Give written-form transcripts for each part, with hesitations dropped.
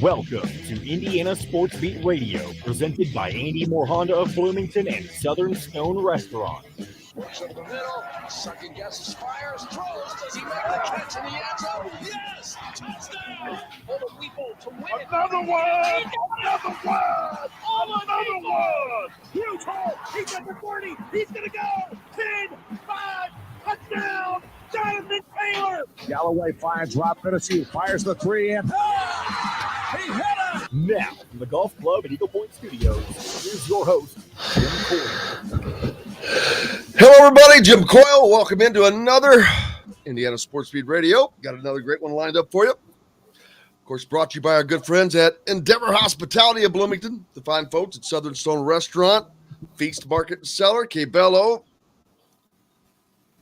Welcome to Indiana Sports Beat Radio, presented by Andy Moore Honda of Bloomington and Southern Stone Restaurant. Works up the middle, second guesses, fires, throws. Does he make the catch in the end zone? Yes! Touchdown! For the people to win it. Another one! Huge hole! He's at the 40! He's gonna go! 10, 5, touchdown! Jonathan Taylor! Galloway finds Rob Finnessy, fires the three in. He hit him! Now, from the Golf Club at Eagle Point Studios, here's your host, Jim Coyle. Hello, everybody. Jim Coyle. Welcome into another Indiana Sports Beat Radio. Got another great one lined up for you. Of course, brought to you by our good friends at Endeavor Hospitality of Bloomington, the fine folks at Southern Stone Restaurant, Feast Market and Cellar, Cabello,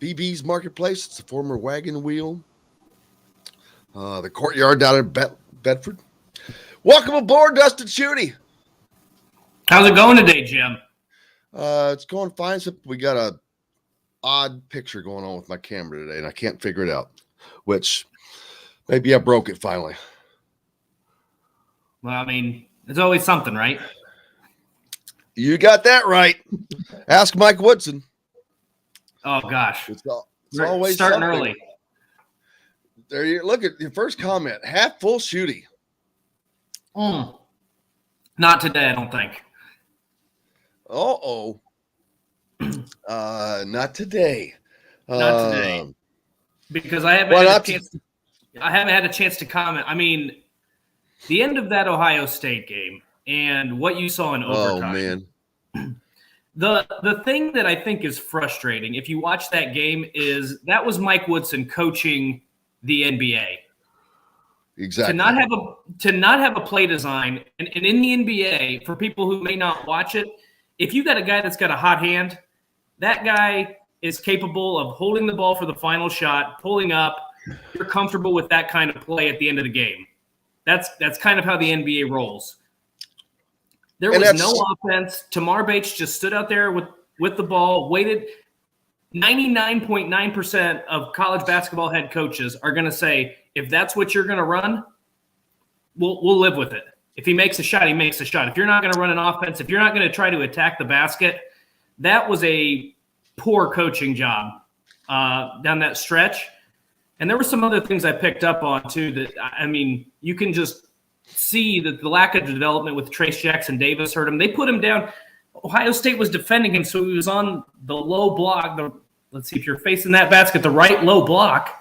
BB's Marketplace. It's the former Wagon Wheel. The Courtyard down in Bedford. Welcome aboard, Dustin Schutte. How's it going today, Jim? It's going fine. Except we got a odd picture going on with my camera today, and I can't figure it out. Which maybe I broke it finally. Well, I mean, it's always something, right? You got that right. Ask Mike Woodson. Oh gosh, It's always starting something. early. There you look at your first comment. Half full Schutte. Not today, I don't think. Not today. Not today. Because I haven't had a chance to comment. I mean, the end of that Ohio State game and what you saw in overtime. Oh man. The thing that I think is frustrating, if you watch that game, is that was Mike Woodson coaching the NBA. Exactly. To not have a play design, and in the NBA, for people who may not watch it, if you got a guy that's got a hot hand, that guy is capable of holding the ball for the final shot, pulling up. You're comfortable with that kind of play at the end of the game. That's kind of how the NBA rolls. There was no offense. Tamar Bates just stood out there with the ball, waited. 99.9% of college basketball head coaches are going to say, if that's what you're going to run, we'll live with it. If he makes a shot, he makes a shot. If you're not going to run an offense, if you're not going to try to attack the basket, that was a poor coaching job down that stretch. And there were some other things I picked up on, too, that, I mean, you can just see that the lack of development with Trace Jackson Davis hurt him. They put him down. Ohio State was defending him, so he was on the low block. Let's see if you're facing that basket, the right low block.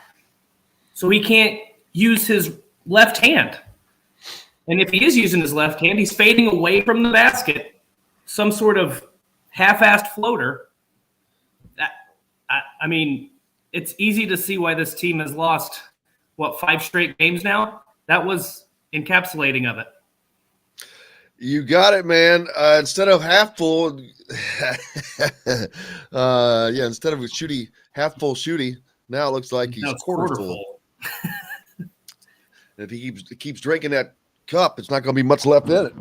So he can't use his left hand. And if he is using his left hand, he's fading away from the basket, some sort of half-assed floater. I mean, it's easy to see why this team has lost, 5 straight games now? That was encapsulating of it. You got it, man. Instead of half full, instead of a Schutte, half full Schutte, now it looks like he's quarter full. If he keeps drinking that cup, it's not going to be much left in it.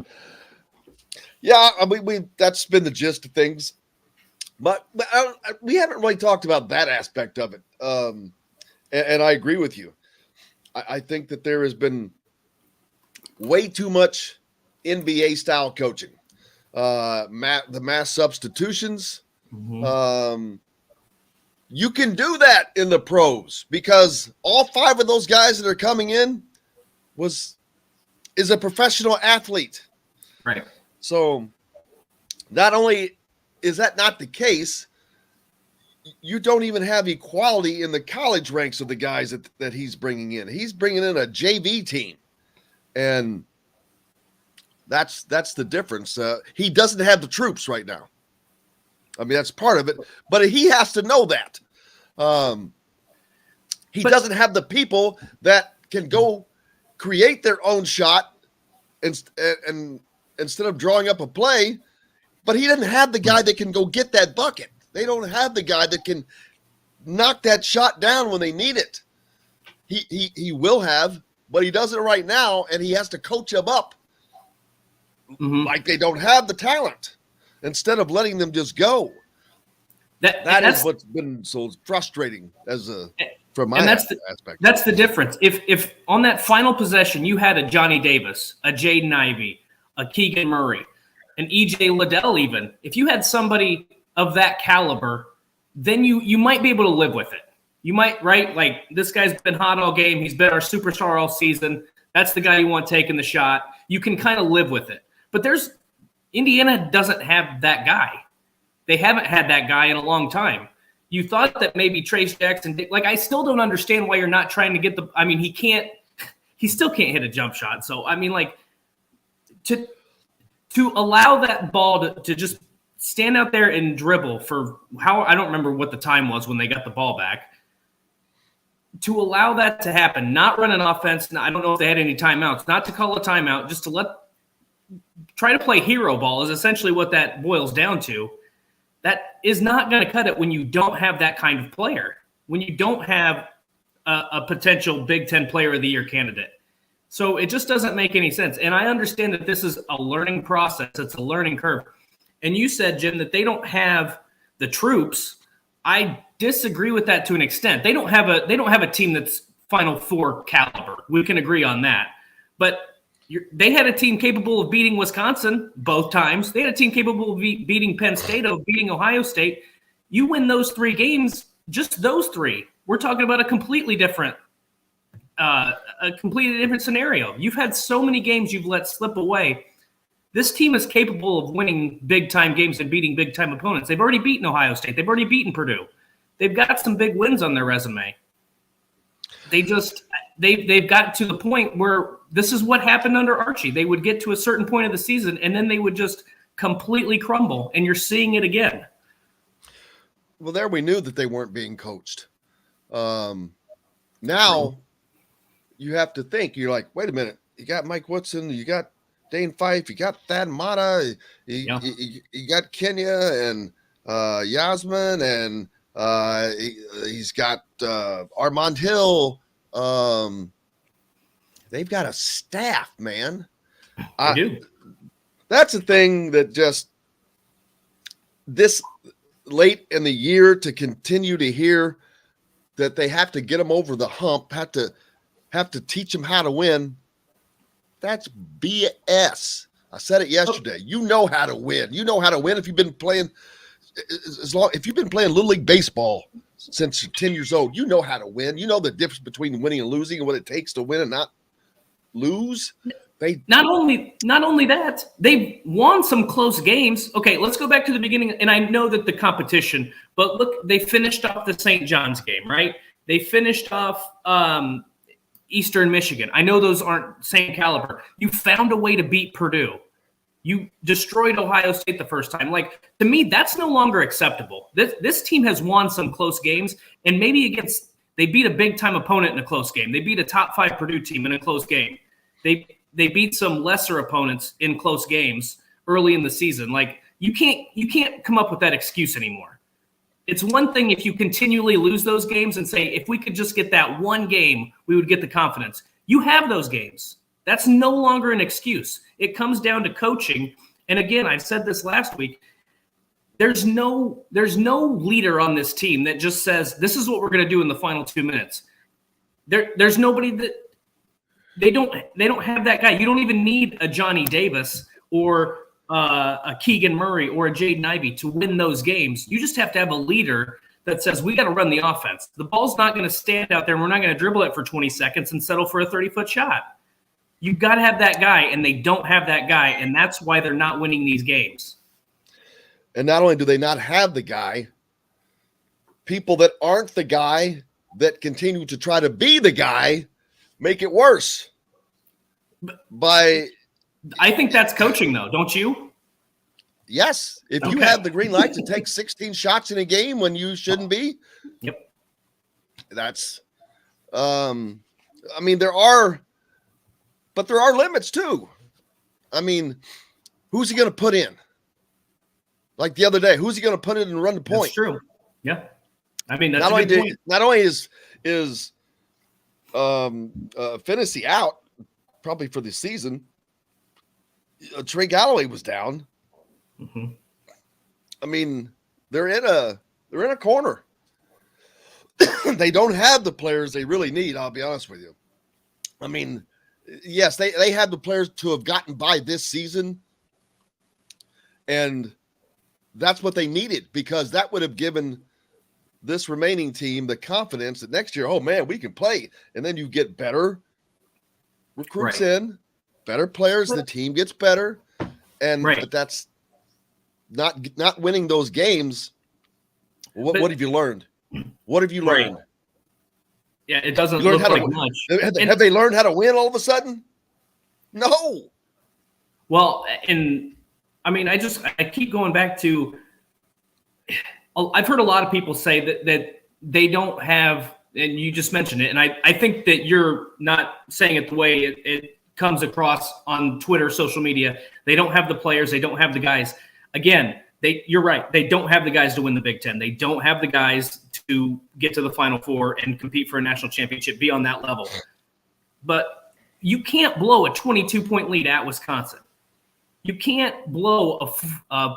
Yeah, I mean, that's been the gist of things, but we haven't really talked about that aspect of it. And I agree with you. I think that there has been way too much NBA style coaching, the mass substitutions. Mm-hmm. You can do that in the pros because all 5 of those guys that are coming in is a professional athlete. Right. So not only is that not the case, you don't even have equality in the college ranks of the guys that he's bringing in. He's bringing in a JV team, and that's the difference. He doesn't have the troops right now. I mean, that's part of it, but he has to know that. He doesn't have the people that can go create their own shot and instead of drawing up a play, but he doesn't have the guy that can go get that bucket. They don't have the guy that can knock that shot down when they need it. He will have, but he doesn't right now, and he has to coach them up. Mm-hmm. Like they don't have the talent instead of letting them just go. That is what's been so frustrating as a from my and aspect. That's the difference. If on that final possession you had a Johnny Davis, a Jaden Ivey, a Keegan Murray, an EJ Liddell, even if you had somebody of that caliber, then you might be able to live with it. You might, right? Like, this guy's been hot all game. He's been our superstar all season. That's the guy you want taking the shot. You can kind of live with it. But Indiana doesn't have that guy. They haven't had that guy in a long time. You thought that maybe Trace Jackson did. Like, I still don't understand why you're not trying to get he still can't hit a jump shot. So, I mean, like, to allow that ball to just stand out there and dribble for I don't remember what the time was when they got the ball back. To allow that to happen, not run an offense, I don't know if they had any timeouts, not to call a timeout, just to try to play hero ball is essentially what that boils down to. That is not going to cut it when you don't have that kind of player, when you don't have a potential Big Ten Player of the Year candidate. So it just doesn't make any sense. And I understand that this is a learning process. It's a learning curve. And you said, Jim, that they don't have the troops. I disagree with that to an extent. They don't have a team that's Final Four caliber. We can agree on that. But they had a team capable of beating Wisconsin both times. They had a team capable of beating Penn State, of beating Ohio State. You win those 3 games, just those 3. We're talking about a completely different scenario. You've had so many games you've let slip away. This team is capable of winning big-time games and beating big-time opponents. They've already beaten Ohio State. They've already beaten Purdue. They've got some big wins on their resume. They've gotten to the point where this is what happened under Archie. They would get to a certain point of the season, and then they would just completely crumble, and you're seeing it again. Well, there we knew that they weren't being coached. Now you have to think. You're like, wait a minute. You got Mike Woodson. You got Dane Fife, you got Thad Mata, you got Kenya and Yasmin, and he's got Armand Hill. They've got a staff, man. They do. That's the thing that just this late in the year to continue to hear that they have to get them over the hump, have to teach them how to win. That's BS. I said it yesterday. You know how to win. You know how to win if you've been playing if you've been playing Little League baseball since you're 10 years old. You know how to win. You know the difference between winning and losing and what it takes to win and not lose. Not only that, they've won some close games. Okay, let's go back to the beginning. And I know that the competition, but look, they finished off the St. John's game, right? They finished off Eastern Michigan. I know those aren't same caliber. You found a way to beat Purdue. You destroyed Ohio State the first time. Like, to me, that's no longer acceptable. This team has won some close games, and maybe they beat a big-time opponent in a close game. They beat a top-5 Purdue team in a close game. They beat some lesser opponents in close games early in the season. Like, you can't come up with that excuse anymore. It's one thing if you continually lose those games and say, if we could just get that one game, we would get the confidence. You have those games. That's no longer an excuse. It comes down to coaching. And again, I said this last week, there's no leader on this team that just says, this is what we're going to do in the final 2 minutes. There's nobody that they don't have that guy. You don't even need a Johnny Davis or a Keegan Murray or a Jaden Ivey to win those games. You just have to have a leader that says, we got to run the offense. The ball's not going to stand out there, and we're not going to dribble it for 20 seconds and settle for a 30-foot shot. You've got to have that guy, and they don't have that guy, and that's why they're not winning these games. And not only do they not have the guy, people that aren't the guy that continue to try to be the guy make it worse. I think that's coaching, though, don't you? Yes. If you have the green light to take 16 shots in a game when you shouldn't be. Yep. That's I mean, there are limits too. I mean, who's he going to put in? Like the other day, who's he going to put in and run the point? That's true. Yeah. I mean, that's not only is Finney out probably for the season. Trey Galloway was down. Mm-hmm. I mean, they're in a corner. they don't have the players they really need. I'll be honest with you. I mean, yes, they have the players to have gotten by this season, and that's what they needed, because that would have given this remaining team the confidence that next year, oh man, we can play. And then you get better recruits in, better players, the team gets better. And but that's not winning those games. What have you learned? What have you learned? Yeah, it doesn't look like much. Have they learned how to win all of a sudden? No. Well, and I mean, I keep going back to, I've heard a lot of people say that they don't have, and you just mentioned it, and I think that you're not saying it the way it comes across on Twitter, social media. They don't have the players. They don't have the guys. Again, you're right. They don't have the guys to win the Big Ten. They don't have the guys to get to the Final Four and compete for a national championship, be on that level. But you can't blow a 22-point lead at Wisconsin. You can't blow a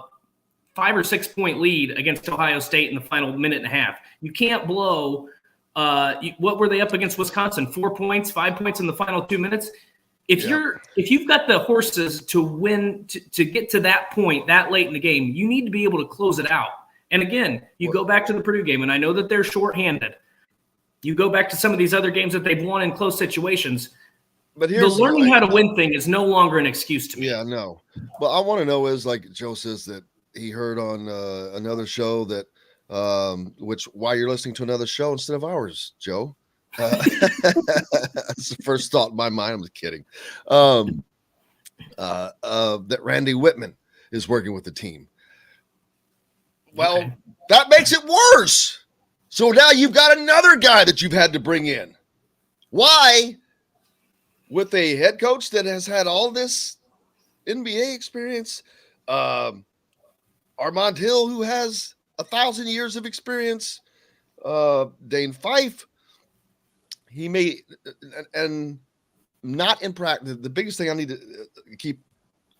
5 or 6 point lead against Ohio State in the final minute and a half. You can't blow what were they up against Wisconsin? 4 points, 5 points in the final 2 minutes. If you've got the horses to win, to get to that point that late in the game, you need to be able to close it out. And again, you go back to the Purdue game, and I know that they're shorthanded. You go back to some of these other games that they've won in close situations. But the learning how to win thing is no longer an excuse to me. Yeah, no. Well, I want to know is, like Joe says, that he heard on another show that why you're listening to another show instead of ours, Joe. That's the first thought in my mind. I'm just kidding. That Randy Whitman is working with the team. Well, that makes it worse. So now you've got another guy that you've had to bring in. Why? With a head coach that has had all this NBA experience, Armand Hill, who has 1,000 years of experience, Dane Fife, he may, and not in practice. The biggest thing I need to keep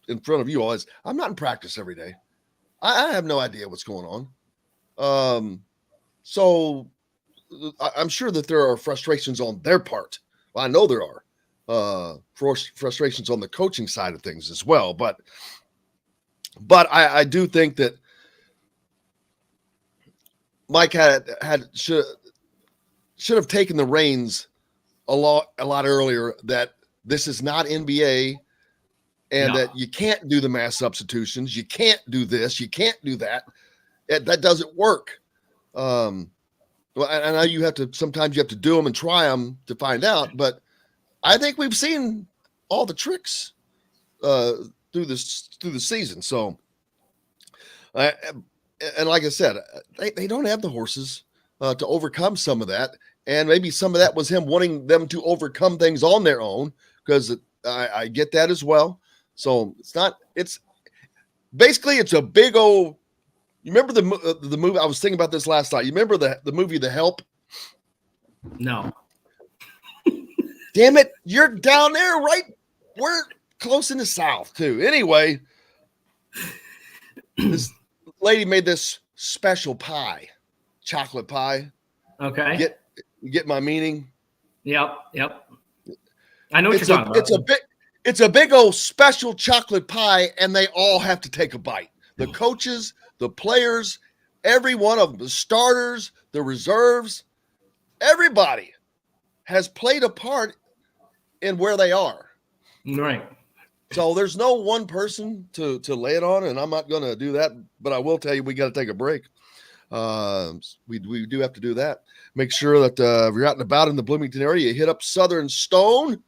in front of you all is I'm not in practice every day. I have no idea what's going on. So I'm sure that there are frustrations on their part. Well, I know there are frustrations on the coaching side of things as well. But I do think that Mike should have taken the reins a lot earlier, that this is not NBA and that you can't do the mass substitutions. You can't do this. You can't do that. That doesn't work. Well, I know sometimes you have to do them and try them to find out, but I think we've seen all the tricks through the season. So, and like I said, they don't have the horses to overcome some of that. And maybe some of that was him wanting them to overcome things on their own, because I get that as well. So it's basically a big old, you remember the movie? I was thinking about this last night. You remember the movie, The Help? No. Damn it. You're down there, right? We're close in the South too. Anyway, this lady made this special pie, chocolate pie. Okay. You get my meaning? Yep. I know what you're talking about. It's a big old special chocolate pie, and they all have to take a bite. The coaches, the players, every one of them, the starters, the reserves, everybody has played a part in where they are. Right. So there's no one person to lay it on, and I'm not going to do that, but I will tell you we got to take a break. We do have to do that. Make sure that if you're out and about in the Bloomington area, you hit up Southern Stone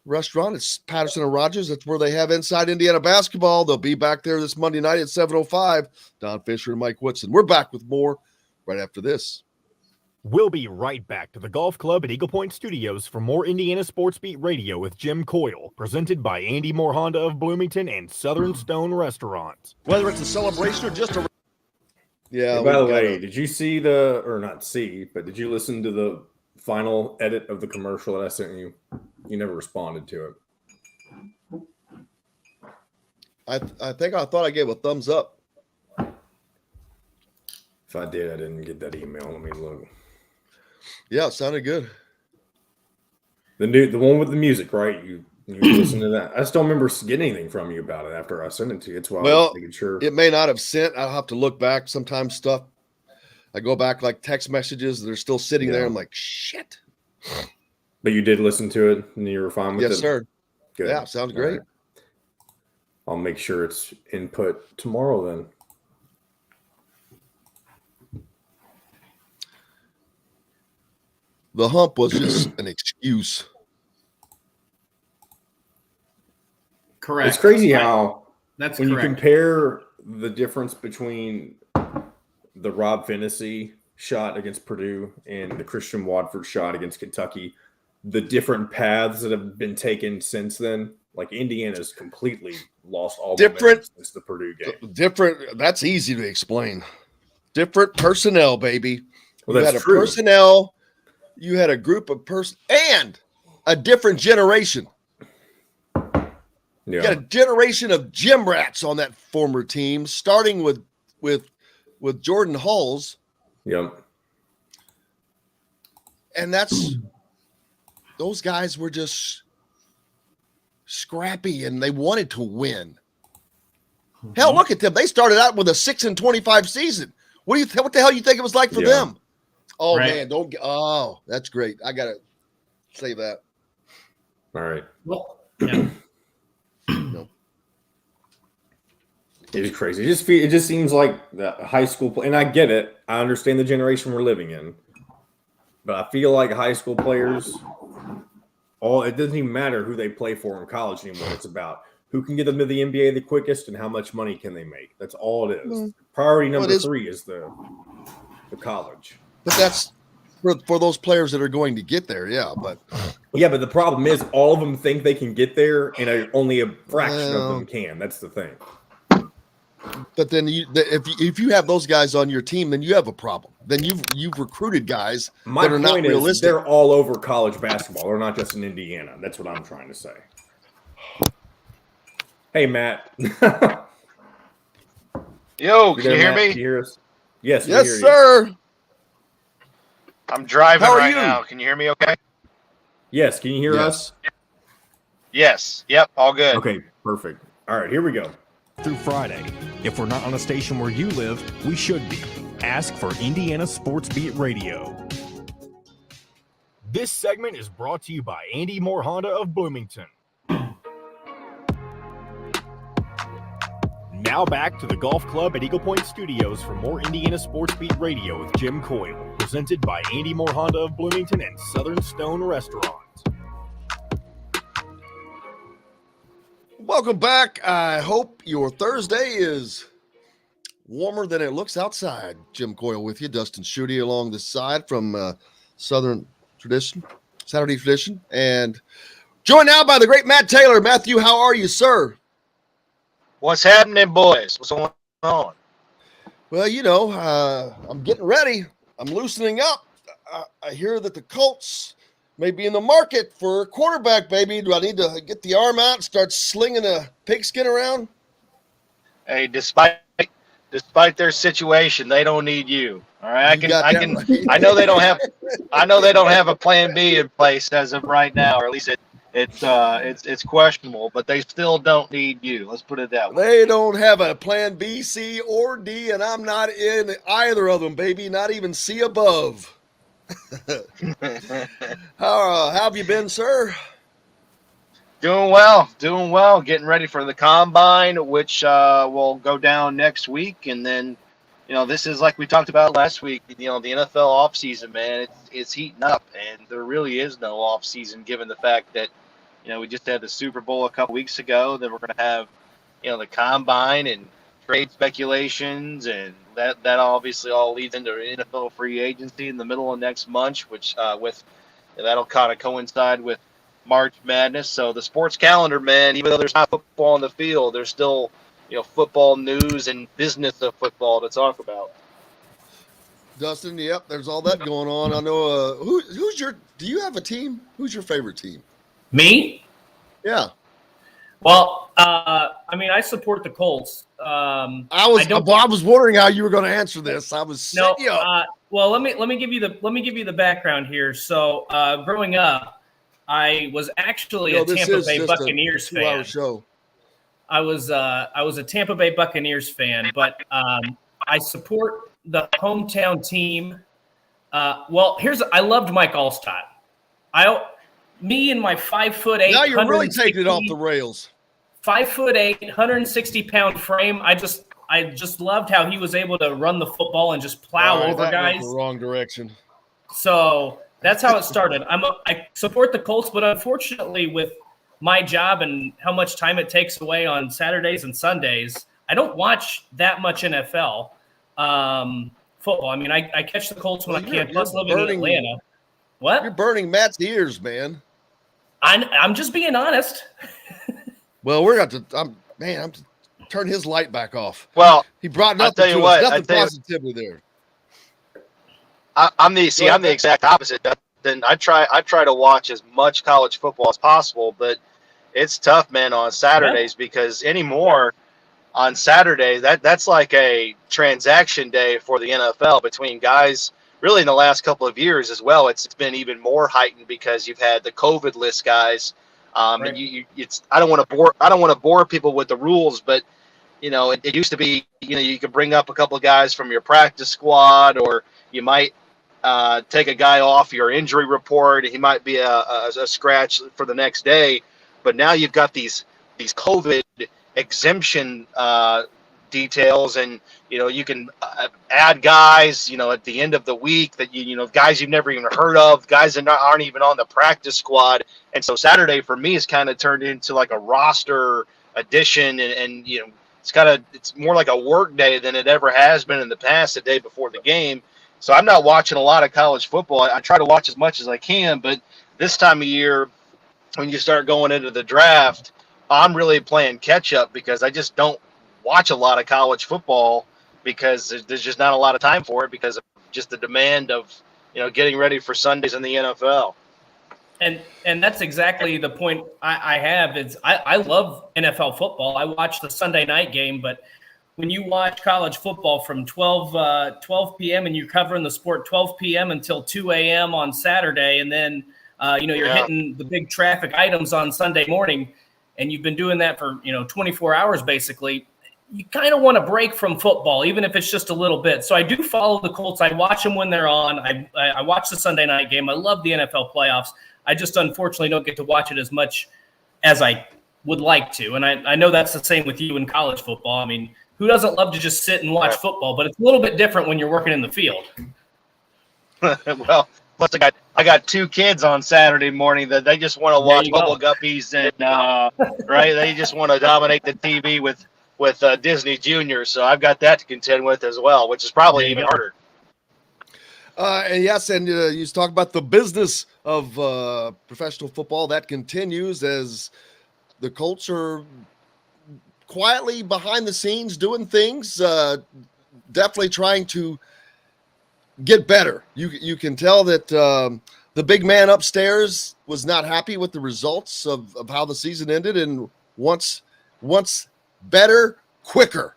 Restaurant. It's Patterson and Rogers. That's where they have Inside Indiana Basketball. They'll be back there this Monday night at 7:05. Don Fisher and Mike Woodson. We're back with more right after this. We'll be right back to the Golf Club at Eagle Point Studios for more Indiana Sports Beat Radio with Jim Coyle, presented by Andy Moore Honda of Bloomington and Southern Stone Restaurant. Whether it's a celebration or just a... Yeah. Hey, by the way, did you see did you listen to the final edit of the commercial that I sent you? You never responded to it. I thought I gave a thumbs up. If I did, I didn't get that email. Let me look. Yeah, it sounded good. The one with the music, right? You listen to that. I just don't remember getting anything from you about it after I sent it to you. That's why I was making sure. It may not have sent. I'll have to look back. Sometimes stuff, I go back like text messages. They're still sitting there. I'm like, shit. But you did listen to it and you were fine with it? Yes, sir. Good. Yeah, sounds great. Right. I'll make sure it's input tomorrow then. The hump was just an excuse. Correct. It's crazy how that's when correct. you compare the difference between the Rob Finney shot against Purdue and the Christian Watford shot against Kentucky, the different paths that have been taken since then, like Indiana's completely lost all momentum since the Purdue game. Different. That's easy to explain. Different personnel, baby. Well, you that's had a true. personnel. You had a group of and a different generation. Yeah. You got a generation of gym rats on that former team, starting with Jordan Halls. Yep. And those guys were just scrappy and they wanted to win. Hell, look at them. They started out with a 6-25 season. What the hell you think it was like for them? Oh, man, that's great. I got to say that. All right. Well, yeah. No. It is crazy. It just seems like the high school and I get it. I understand the generation we're living in. But I feel like high school players, it doesn't even matter who they play for in college anymore. It's about who can get them to the NBA the quickest and how much money can they make. That's all it is. Priority number 3 is the college. But that's for those players that are going to get there, But the problem is all of them think they can get there, and only a fraction of them can. That's the thing. But then if you have those guys on your team, then you have a problem. Then you've recruited guys that are not realistic. They're all over college basketball. They're not just in Indiana. That's what I'm trying to say. Hey, Matt. Yo, can you hear me? Can you hear us? Yes, yes, we hear sir. You. I'm driving right you? now. Can you hear me okay? Yes, can you hear us? Yes. Yep, all good. Okay, perfect. All right, here we go. Through Friday. If we're not on a station where you live, we should be. Ask for Indiana Sports Beat Radio. This segment is brought to you by Andy Moore Honda of Bloomington. Now back to the golf club at Eagle Point Studios for more Indiana Sports Beat Radio with Jim Coyle, presented by Andy Moore Honda of Bloomington and Southern Stone Restaurant. Welcome back. I hope your Thursday is warmer than it looks outside. Jim Coyle with you, Dustin Schutte along the side from Saturday Tradition, and joined now by the great Matt Taylor. Matthew, how are you, sir? What's happening, boys? What's going on? Well, I'm getting ready. I'm loosening up. I hear that the Colts may be in the market for a quarterback, baby. Do I need to get the arm out and start slinging a pigskin around? Hey, despite their situation, they don't need you. All right, I know they don't have a plan B in place as of right now, or at least it's questionable, but they still don't need you. Let's put it that way. They don't have a plan B, C, or D, and I'm not in either of them, baby. Not even C above. How have you been, sir? Doing well. Getting ready for the combine, which will go down next week, and then this is like we talked about last week. The NFL offseason, man, it's heating up, and there really is no offseason given the fact that we just had the Super Bowl a couple weeks ago. Then we're going to have the combine and trade speculations, and that obviously all leads into NFL free agency in the middle of next month, which that'll kind of coincide with March Madness. So the sports calendar, man, even though there's not football on the field, there's still football news and business of football to talk about. Dustin, yep, there's all that going on. I know. Do you have a team? Who's your favorite team? Me? Yeah. Well, I mean, I support the Colts. I was wondering how you were going to answer this. I was setting you up. Well, let me give you the background here. So, growing up, I was actually a Tampa Bay Buccaneers fan. Show. I was a Tampa Bay Buccaneers fan, but I support the hometown team. I loved Mike Allstott. Me and my 5'8". Now you're really taking it off the rails. 5'8", 160-pound frame. I just loved how he was able to run the football and just plow over guys. Went the wrong direction. So that's how it started. I support the Colts, but unfortunately, with my job and how much time it takes away on Saturdays and Sundays, I don't watch that much NFL football. I mean, I catch the Colts when I can. Plus, living in Atlanta. What? You're burning Matt's ears, man. I'm just being honest. Well, we're going to. I'm to turn his light back off. Well, he brought nothing to you what, nothing positivity there. I'm the exact opposite. Then I try to watch as much college football as possible, but it's tough, man, on Saturdays because anymore on Saturday that's like a transaction day for the NFL between guys. Really, in the last couple of years as well, it's been even more heightened because you've had the COVID list guys. And I don't want to bore people with the rules, but it used to be you could bring up a couple of guys from your practice squad, or you might take a guy off your injury report. He might be a scratch for the next day, but now you've got these COVID exemption details, and you can add guys at the end of the week that guys you've never even heard of, guys that aren't even on the practice squad. And so Saturday for me is kind of turned into like a roster addition, and it's more like a work day than it ever has been in the past, the day before the game. So I'm not watching a lot of college football. I try to watch as much as I can, but this time of year when you start going into the draft, I'm really playing catch up because I just don't watch a lot of college football because there's just not a lot of time for it because of just the demand of getting ready for Sundays in the NFL. And that's exactly the point I have. I love NFL football. I watch the Sunday night game, but when you watch college football from 12 p.m. and you're covering the sport 12 p.m. until 2 a.m. on Saturday, and then you're hitting the big traffic items on Sunday morning, and you've been doing that for 24 hours basically, you kind of want to break from football, even if it's just a little bit. So I do follow the Colts. I watch them when they're on. I watch the Sunday night game. I love the NFL playoffs. I just unfortunately don't get to watch it as much as I would like to. And I know that's the same with you in college football. I mean, who doesn't love to just sit and watch football? But it's a little bit different when you're working in the field. Well, plus I got two kids on Saturday morning that they just want to watch Bubble Guppies and right. They just want to dominate the TV with Disney Junior. So I've got that to contend with as well, which is probably even harder. And yes, and you talk about the business of professional football that continues as the Colts are quietly behind the scenes doing things, definitely trying to get better. You can tell that the big man upstairs was not happy with the results of how the season ended and wants better, quicker.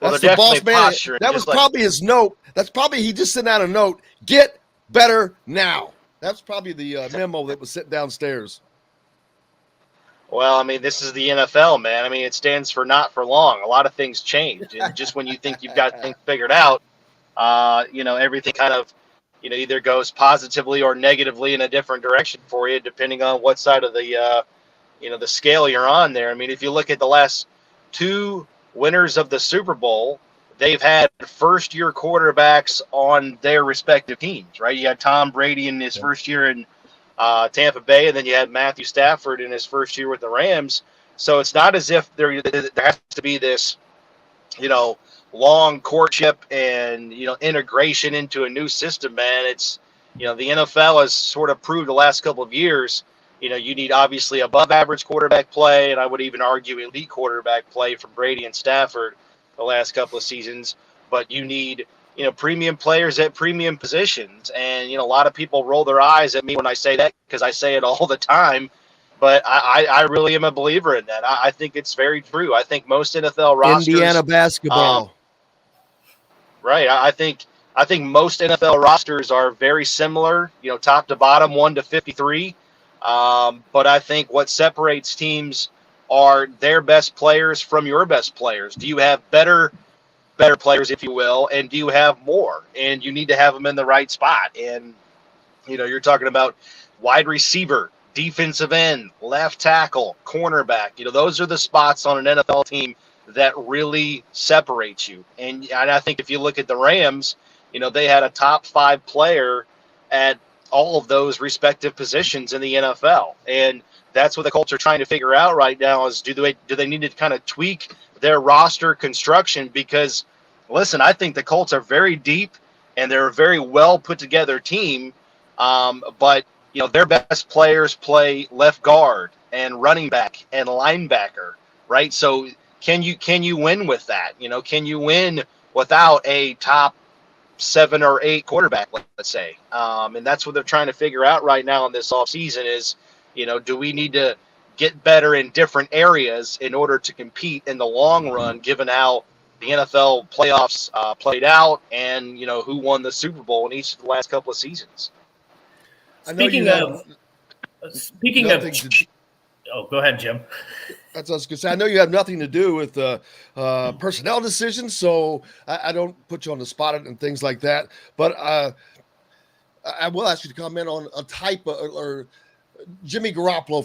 Well, that's the boss man. That was probably his note. That's probably he just sent out a note. Get better now. That's probably the memo that was sitting downstairs. Well, I mean, this is the NFL, man. I mean, it stands for not for long. A lot of things change, and just when you think you've got things figured out, everything kind of, either goes positively or negatively in a different direction for you, depending on what side of the, the scale you're on there. I mean, if you look at the last two winners of the Super Bowl, they've had first-year quarterbacks on their respective teams, right? You had Tom Brady in his first year in Tampa Bay, and then you had Matthew Stafford in his first year with the Rams. So it's not as if there has to be this, long courtship and, integration into a new system, man. It's, the NFL has sort of proved the last couple of years, you need obviously above average quarterback play, and I would even argue elite quarterback play from Brady and Stafford the last couple of seasons, but you need, premium players at premium positions. And, a lot of people roll their eyes at me when I say that because I say it all the time. But I really am a believer in that. I think it's very true. I think most NFL rosters, Indiana basketball. right. I think most NFL rosters are very similar, top to bottom, 1 to 53. But I think what separates teams are their best players from your best players. Do you have better players, if you will, and do you have more? And you need to have them in the right spot. And you're talking about wide receiver, defensive end, left tackle, cornerback. Those are the spots on an NFL team that really separates you. And I think if you look at the Rams, they had a top 5 player at all of those respective positions in the NFL. And that's what the Colts are trying to figure out right now is do they need to kind of tweak their roster construction? Because, listen, I think the Colts are very deep and they're a very well put together team. But their best players play left guard and running back and linebacker, right? So can you win with that? Can you win without a top 7 or 8 quarterback, let's say? And that's what they're trying to figure out right now in this offseason is, do we need to get better in different areas in order to compete in the long run, given how the NFL playoffs played out and, who won the Super Bowl in each of the last couple of seasons. Speaking of, go ahead, Jim. That's what I was going to say. I know you have nothing to do with personnel decisions, so I don't put you on the spot and things like that. But I will ask you to comment on a type or Jimmy Garoppolo,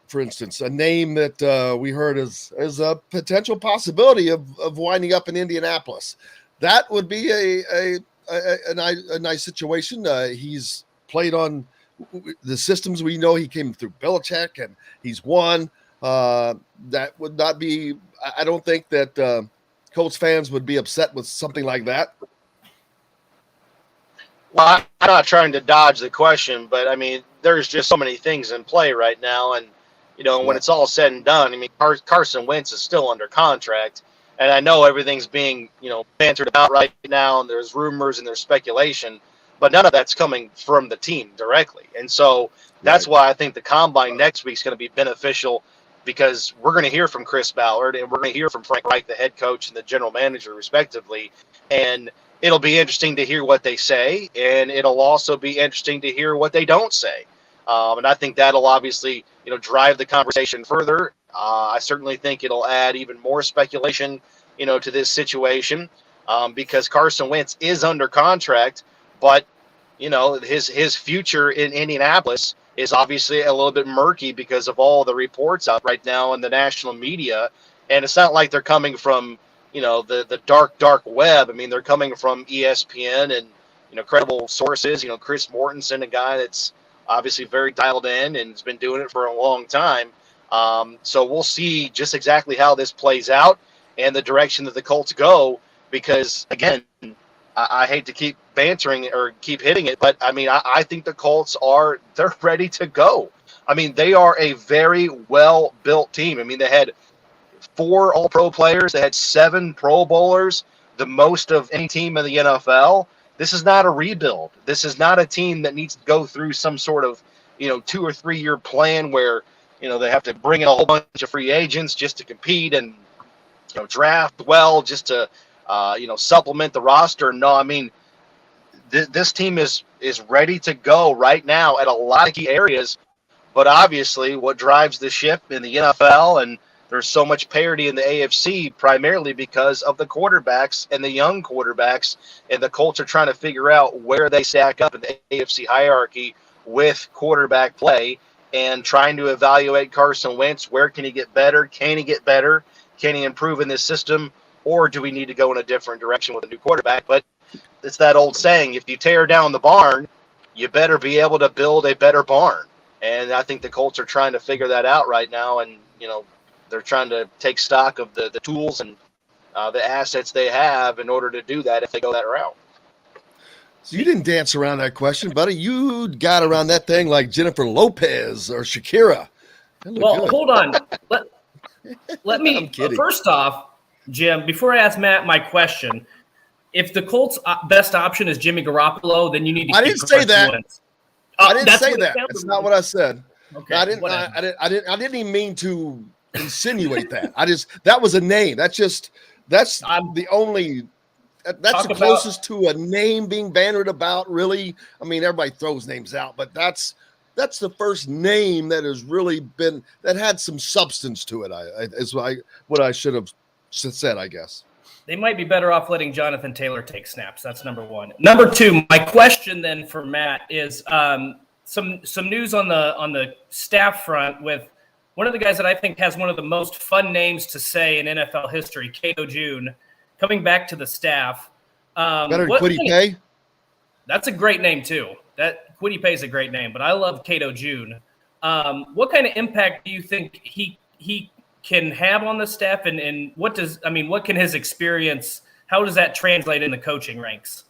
for instance, a name that we heard as a potential possibility of winding up in Indianapolis. That would be a nice situation. He's played on the systems. We know he came through Belichick and he's won. That would not be, I don't think that Colts fans would be upset with something like that. Well, I'm not trying to dodge the question, but I mean, there's just so many things in play right now. And, when it's all said and done, I mean, Carson Wentz is still under contract. And I know everything's being, bantered about right now, and there's rumors and there's speculation, but none of that's coming from the team directly. And so that's why I think the combine next week is going to be beneficial, because we're going to hear from Chris Ballard and we're going to hear from Frank Reich, the head coach and the general manager, respectively. And it'll be interesting to hear what they say, and it'll also be interesting to hear what they don't say. And I think that'll obviously, drive the conversation further. I certainly think it'll add even more speculation, to this situation, because Carson Wentz is under contract, but his future in Indianapolis is obviously a little bit murky because of all the reports out right now in the national media. And it's not like they're coming from, the dark web. I mean, they're coming from ESPN and, credible sources, Chris Mortensen, a guy that's obviously very dialed in and has been doing it for a long time. So we'll see just exactly how this plays out and the direction that the Colts go, because again, I hate to keep bantering or keep hitting it, but I mean, I think the Colts they're ready to go. I mean, they are a very well-built team. I mean, they had 4 All-Pro players. They had 7 Pro Bowlers, the most of any team in the NFL. This is not a rebuild. This is not a team that needs to go through some sort of, 2 or 3 year plan where, they have to bring in a whole bunch of free agents just to compete and, draft well just to, supplement the roster. No, I mean, this team is ready to go right now at a lot of key areas. But obviously what drives the ship in the NFL, and there's so much parity in the AFC, primarily because of the quarterbacks and the young quarterbacks, and the Colts are trying to figure out where they stack up in the AFC hierarchy with quarterback play and trying to evaluate Carson Wentz. Where can he get better? Can he get better? Can he improve in this system? Or do we need to go in a different direction with a new quarterback? But it's that old saying, if you tear down the barn, you better be able to build a better barn. And I think the Colts are trying to figure that out right now. And, they're trying to take stock of the tools and the assets they have in order to do that if they go that route. So you didn't dance around that question, buddy. You got around that thing like Jennifer Lopez or Shakira. Well, good. Hold on. Let me, I'm kidding. First off, Jim, before I ask Matt my question, if the Colts' best option is Jimmy Garoppolo, then you need to I didn't say that. Wentz. I didn't say that. That's not what I said. Okay, I didn't. whatever. I didn't even mean to insinuate that. That was a name. That's the only. That's Talk the about- closest to a name being bannered about. Really, I mean, everybody throws names out, but that's the first name that has really been that had some substance to it. What I should have said, I guess. They might be better off letting Jonathan Taylor take snaps. That's number one. Number two, my question then for Matt is some news on the staff front with one of the guys that I think has one of the most fun names to say in NFL history, Cato June, coming back to the staff. Better than Quiddy Pay? That's a great name too. That Quiddy Pay is a great name, but I love Cato June. What kind of impact do you think he can have on the staff, and what can his experience, how does that translate in the coaching ranks?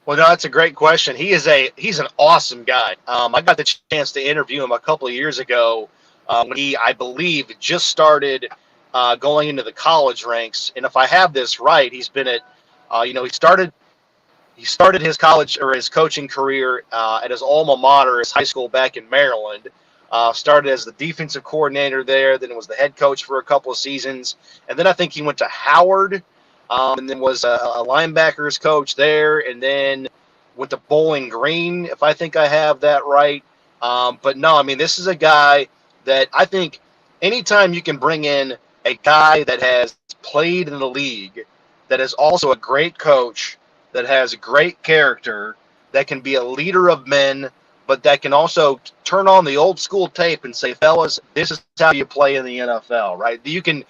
Well, no, that's a great question. He's an awesome guy. I got the chance to interview him a couple of years ago when he, I believe, just started going into the college ranks. And if I have this right, he's been at, he started his college or his coaching career at his alma mater, his high school back in Maryland. Started as the defensive coordinator there, then was the head coach for a couple of seasons. And then I think he went to Howard and then was a linebackers coach there, and then went to Bowling Green, if I think I have that right. But no, I mean, this is a guy that I think anytime you can bring in a guy that has played in the league, that is also a great coach, that has great character, that can be a leader of men, but that can also turn on the old school tape and say, fellas, this is how you play in the NFL, right? You can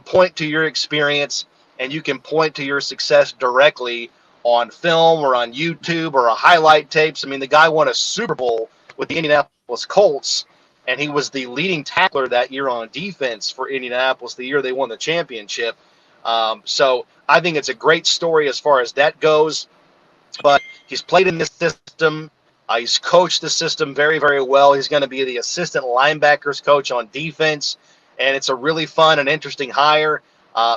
point to your experience and you can point to your success directly on film or on YouTube or a highlight tapes. I mean, the guy won a Super Bowl with the Indianapolis Colts, and he was the leading tackler that year on defense for Indianapolis, the year they won the championship. So I think it's a great story as far as that goes, but he's played in this system. He's coached the system very, very well. He's going to be the assistant linebackers coach on defense, and it's a really fun and interesting hire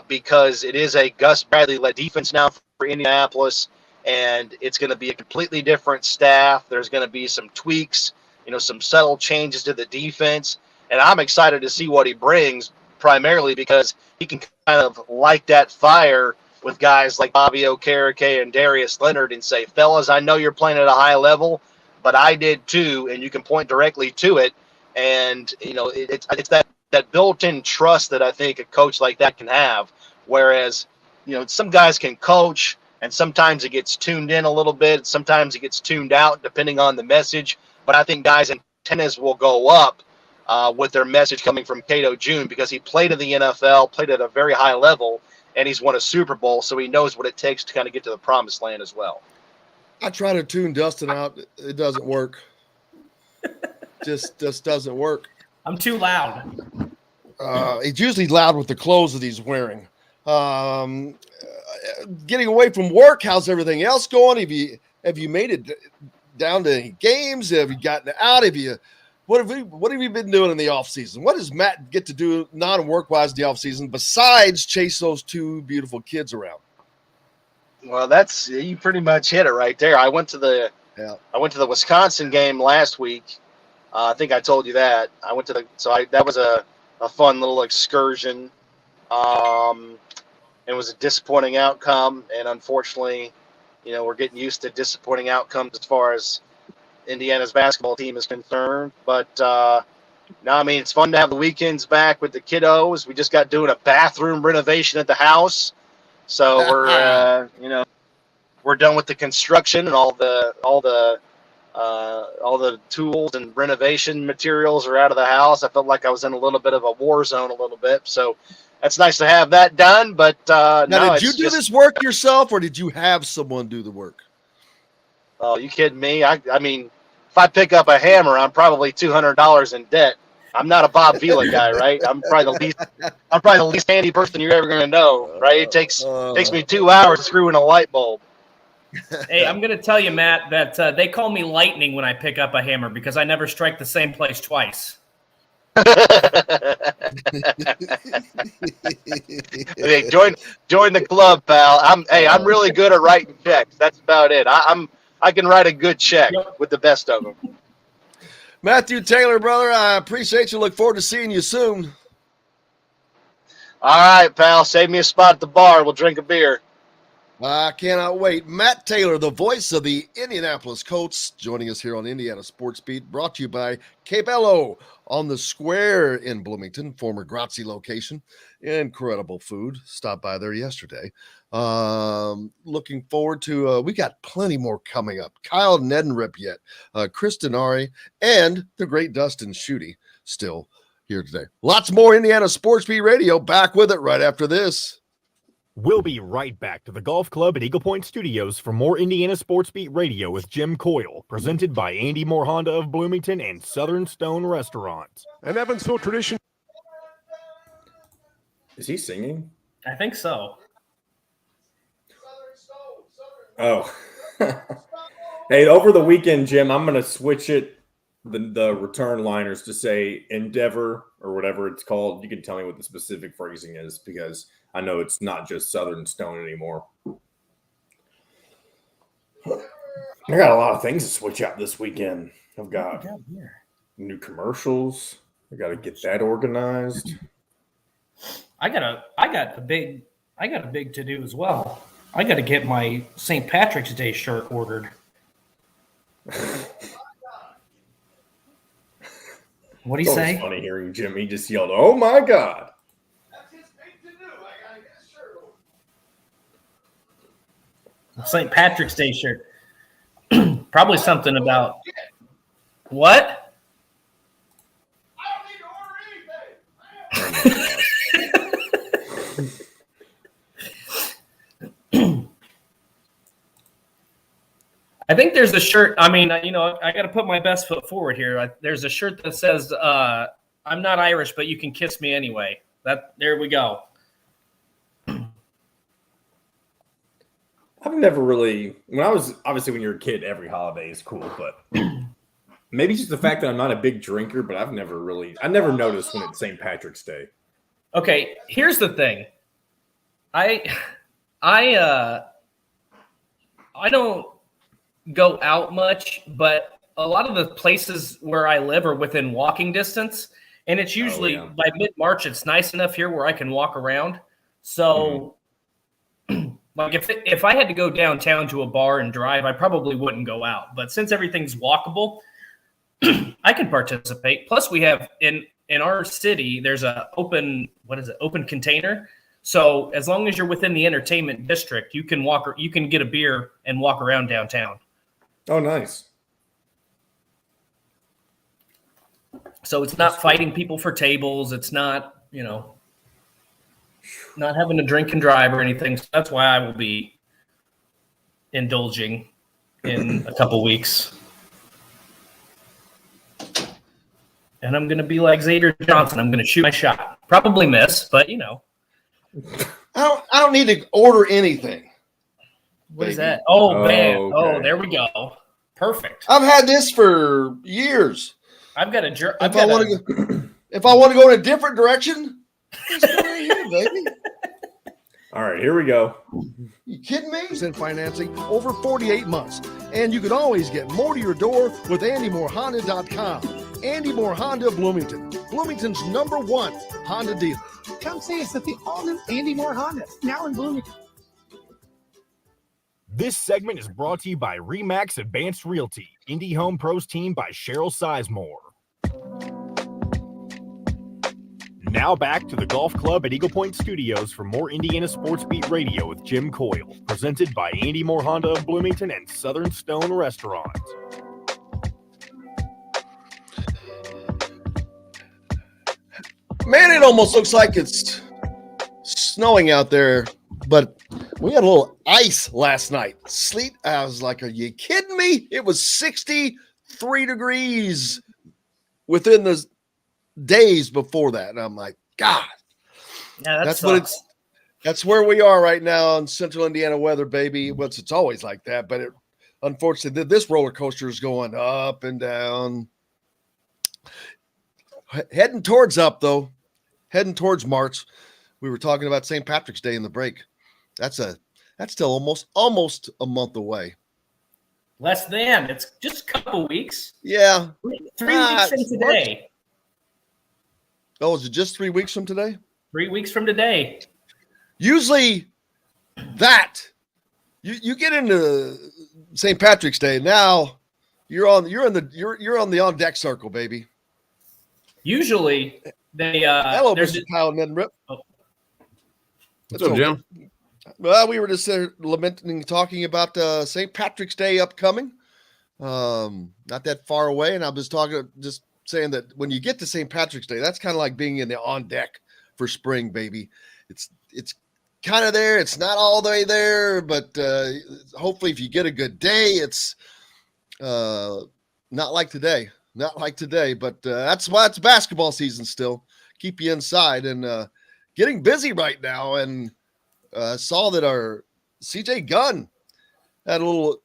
because it is a Gus Bradley-led defense now for Indianapolis, and it's going to be a completely different staff. There's going to be some tweaks, some subtle changes to the defense, and I'm excited to see what he brings, primarily because he can kind of light that fire with guys like Bobby Okereke and Darius Leonard and say, fellas, I know you're playing at a high level, but I did too, and you can point directly to it. And, it's that built-in trust that I think a coach like that can have, whereas, some guys can coach, and sometimes it gets tuned in a little bit, sometimes it gets tuned out depending on the message, but I think guys' antennas will go up with their message coming from Cato June because he played in the NFL, played at a very high level, and he's won a Super Bowl, so he knows what it takes to kind of get to the promised land as well. I try to tune Dustin out. It doesn't work. Just doesn't work. I'm too loud. He's usually loud with the clothes that he's wearing. Getting away from work, how's everything else going? Have you made it down to any games? Have you gotten out? What have you been doing in the off season? What does Matt get to do non-work wise in the off season besides chase those two beautiful kids around? Well, you pretty much hit it right there. I went to the Wisconsin game last week. I think I told you that. That was a fun little excursion. It was a disappointing outcome, and unfortunately, we're getting used to disappointing outcomes as far as Indiana's basketball team is concerned. But it's fun to have the weekends back with the kiddos. We just got doing a bathroom renovation at the house. So we're done with the construction and all the tools and renovation materials are out of the house. I felt like I was in a little bit of a war zone a little bit. So that's nice to have that done. But did you do this work yourself, or did you have someone do the work? Oh, you kidding me? I mean, if I pick up a hammer, I'm probably $200 in debt. I'm not a Bob Vila guy, right? I'm probably the least handy person you're ever going to know, right? It takes me 2 hours screwing a light bulb. Hey, I'm going to tell you, Matt, that they call me lightning when I pick up a hammer because I never strike the same place twice. Hey, join the club, pal. I'm really good at writing checks. That's about it. I can write a good check with the best of them. Matthew Taylor, brother, I appreciate you. Look forward to seeing you soon. All right, pal. Save me a spot at the bar. We'll drink a beer. I cannot wait. Matt Taylor, the voice of the Indianapolis Colts, joining us here on Indiana Sports Beat, brought to you by Cabello on the Square in Bloomington, former Grazie location. Incredible food. Stopped by there yesterday. Looking forward to, we got plenty more coming up. Kyle Neddenriep yet, Chris Denari, and the great Dustin Schutte still here today. Lots more Indiana Sports Beat Radio. Back with it right after this. We'll be right back to the Golf Club at Eagle Point Studios for more Indiana Sports Beat Radio with Jim Coyle, presented by Andy Moore Honda of Bloomington and Southern Stone Restaurant. An Evansville tradition. Is he singing? I think so. Oh. Hey, over the weekend, Jim, I'm going to switch it, the return liners to say Endeavor or whatever it's called. You can tell me what the specific phrasing is because I know it's not just Southern Stone anymore. I got a lot of things to switch out this weekend. I've got new commercials. I got to get that organized. I got a big to do as well. I got to get my St. Patrick's Day shirt ordered. What do you say? It's funny hearing Jim. He just yelled, "Oh my God!" That's his big to do. I gotta get his shirt over. St. Patrick's Day shirt. Probably something about what? I don't need to order anything. I think there's a shirt. I mean, I got to put my best foot forward here. There's a shirt that says, "I'm not Irish, but you can kiss me anyway." There we go. I've never really, when you're a kid, every holiday is cool, but maybe just the fact that I'm not a big drinker, but I never noticed when it's St. Patrick's Day. Okay, here's the thing. I don't go out much, but a lot of the places where I live are within walking distance, and it's usually by mid-March it's nice enough here where I can walk around. So like if I had to go downtown to a bar and drive, I probably wouldn't go out, but since everything's walkable, I can participate. Plus we have in our city there's a open container. So as long as you're within the entertainment district, you can get a beer and walk around downtown. Oh, nice. So it's not fighting people for tables. It's not, not having to drink and drive or anything. So that's why I will be indulging in a couple weeks. And I'm going to be like Xavier Johnson. I'm going to shoot my shot. Probably miss, but I don't need to order anything. What is that? Oh, man. Okay. Oh, there we go. Perfect. I've had this for years. I've got a if I want to go in a different direction, just go right here, baby. All right, here we go. You kidding me? In financing over 48 months. And you can always get more to your door with AndyMooreHonda.com. Andy Moore Honda Bloomington. Bloomington's #1 Honda dealer. Come see us at the all-new Andy Moore Honda, now in Bloomington. This segment is brought to you by Remax Advanced Realty, Indy Home Pros team by Cheryl Sizemore. Now back to the Golf Club at Eagle Point Studios for more Indiana Sports Beat Radio with Jim Coyle, presented by Andy Moore Honda of Bloomington and Southern Stone Restaurant. Man, it almost looks like it's snowing out there, but we had a little ice last night. Sleet. I was like, are you kidding me? It was 63 degrees within the days before that. And I'm like, God, yeah, that's where we are right now in central Indiana weather, baby. Well, it's always like that, but unfortunately, this roller coaster is going up and down. Heading towards up, though. Heading towards March. We were talking about St. Patrick's Day in the break. That's still almost a month away. Less than. It's just a couple weeks. Yeah. 3 weeks from today. Oh, is it just 3 weeks from today? 3 weeks from today. Usually that you get into St. Patrick's Day. Now you're on the on deck circle, baby. Usually they hello, Mr. Kyle Neddenriep. Oh. What's up, Jim? Well, we were just talking about St. Patrick's Day upcoming, not that far away, and I was just saying that when you get to St. Patrick's Day, that's kind of like being in the on deck for spring, baby. It's kind of there. It's not all the way there, but hopefully, if you get a good day, it's not like today. Not like today, but that's why it's basketball season still. Keep you inside and getting busy right now, and. Saw that our CJ Gunn had a little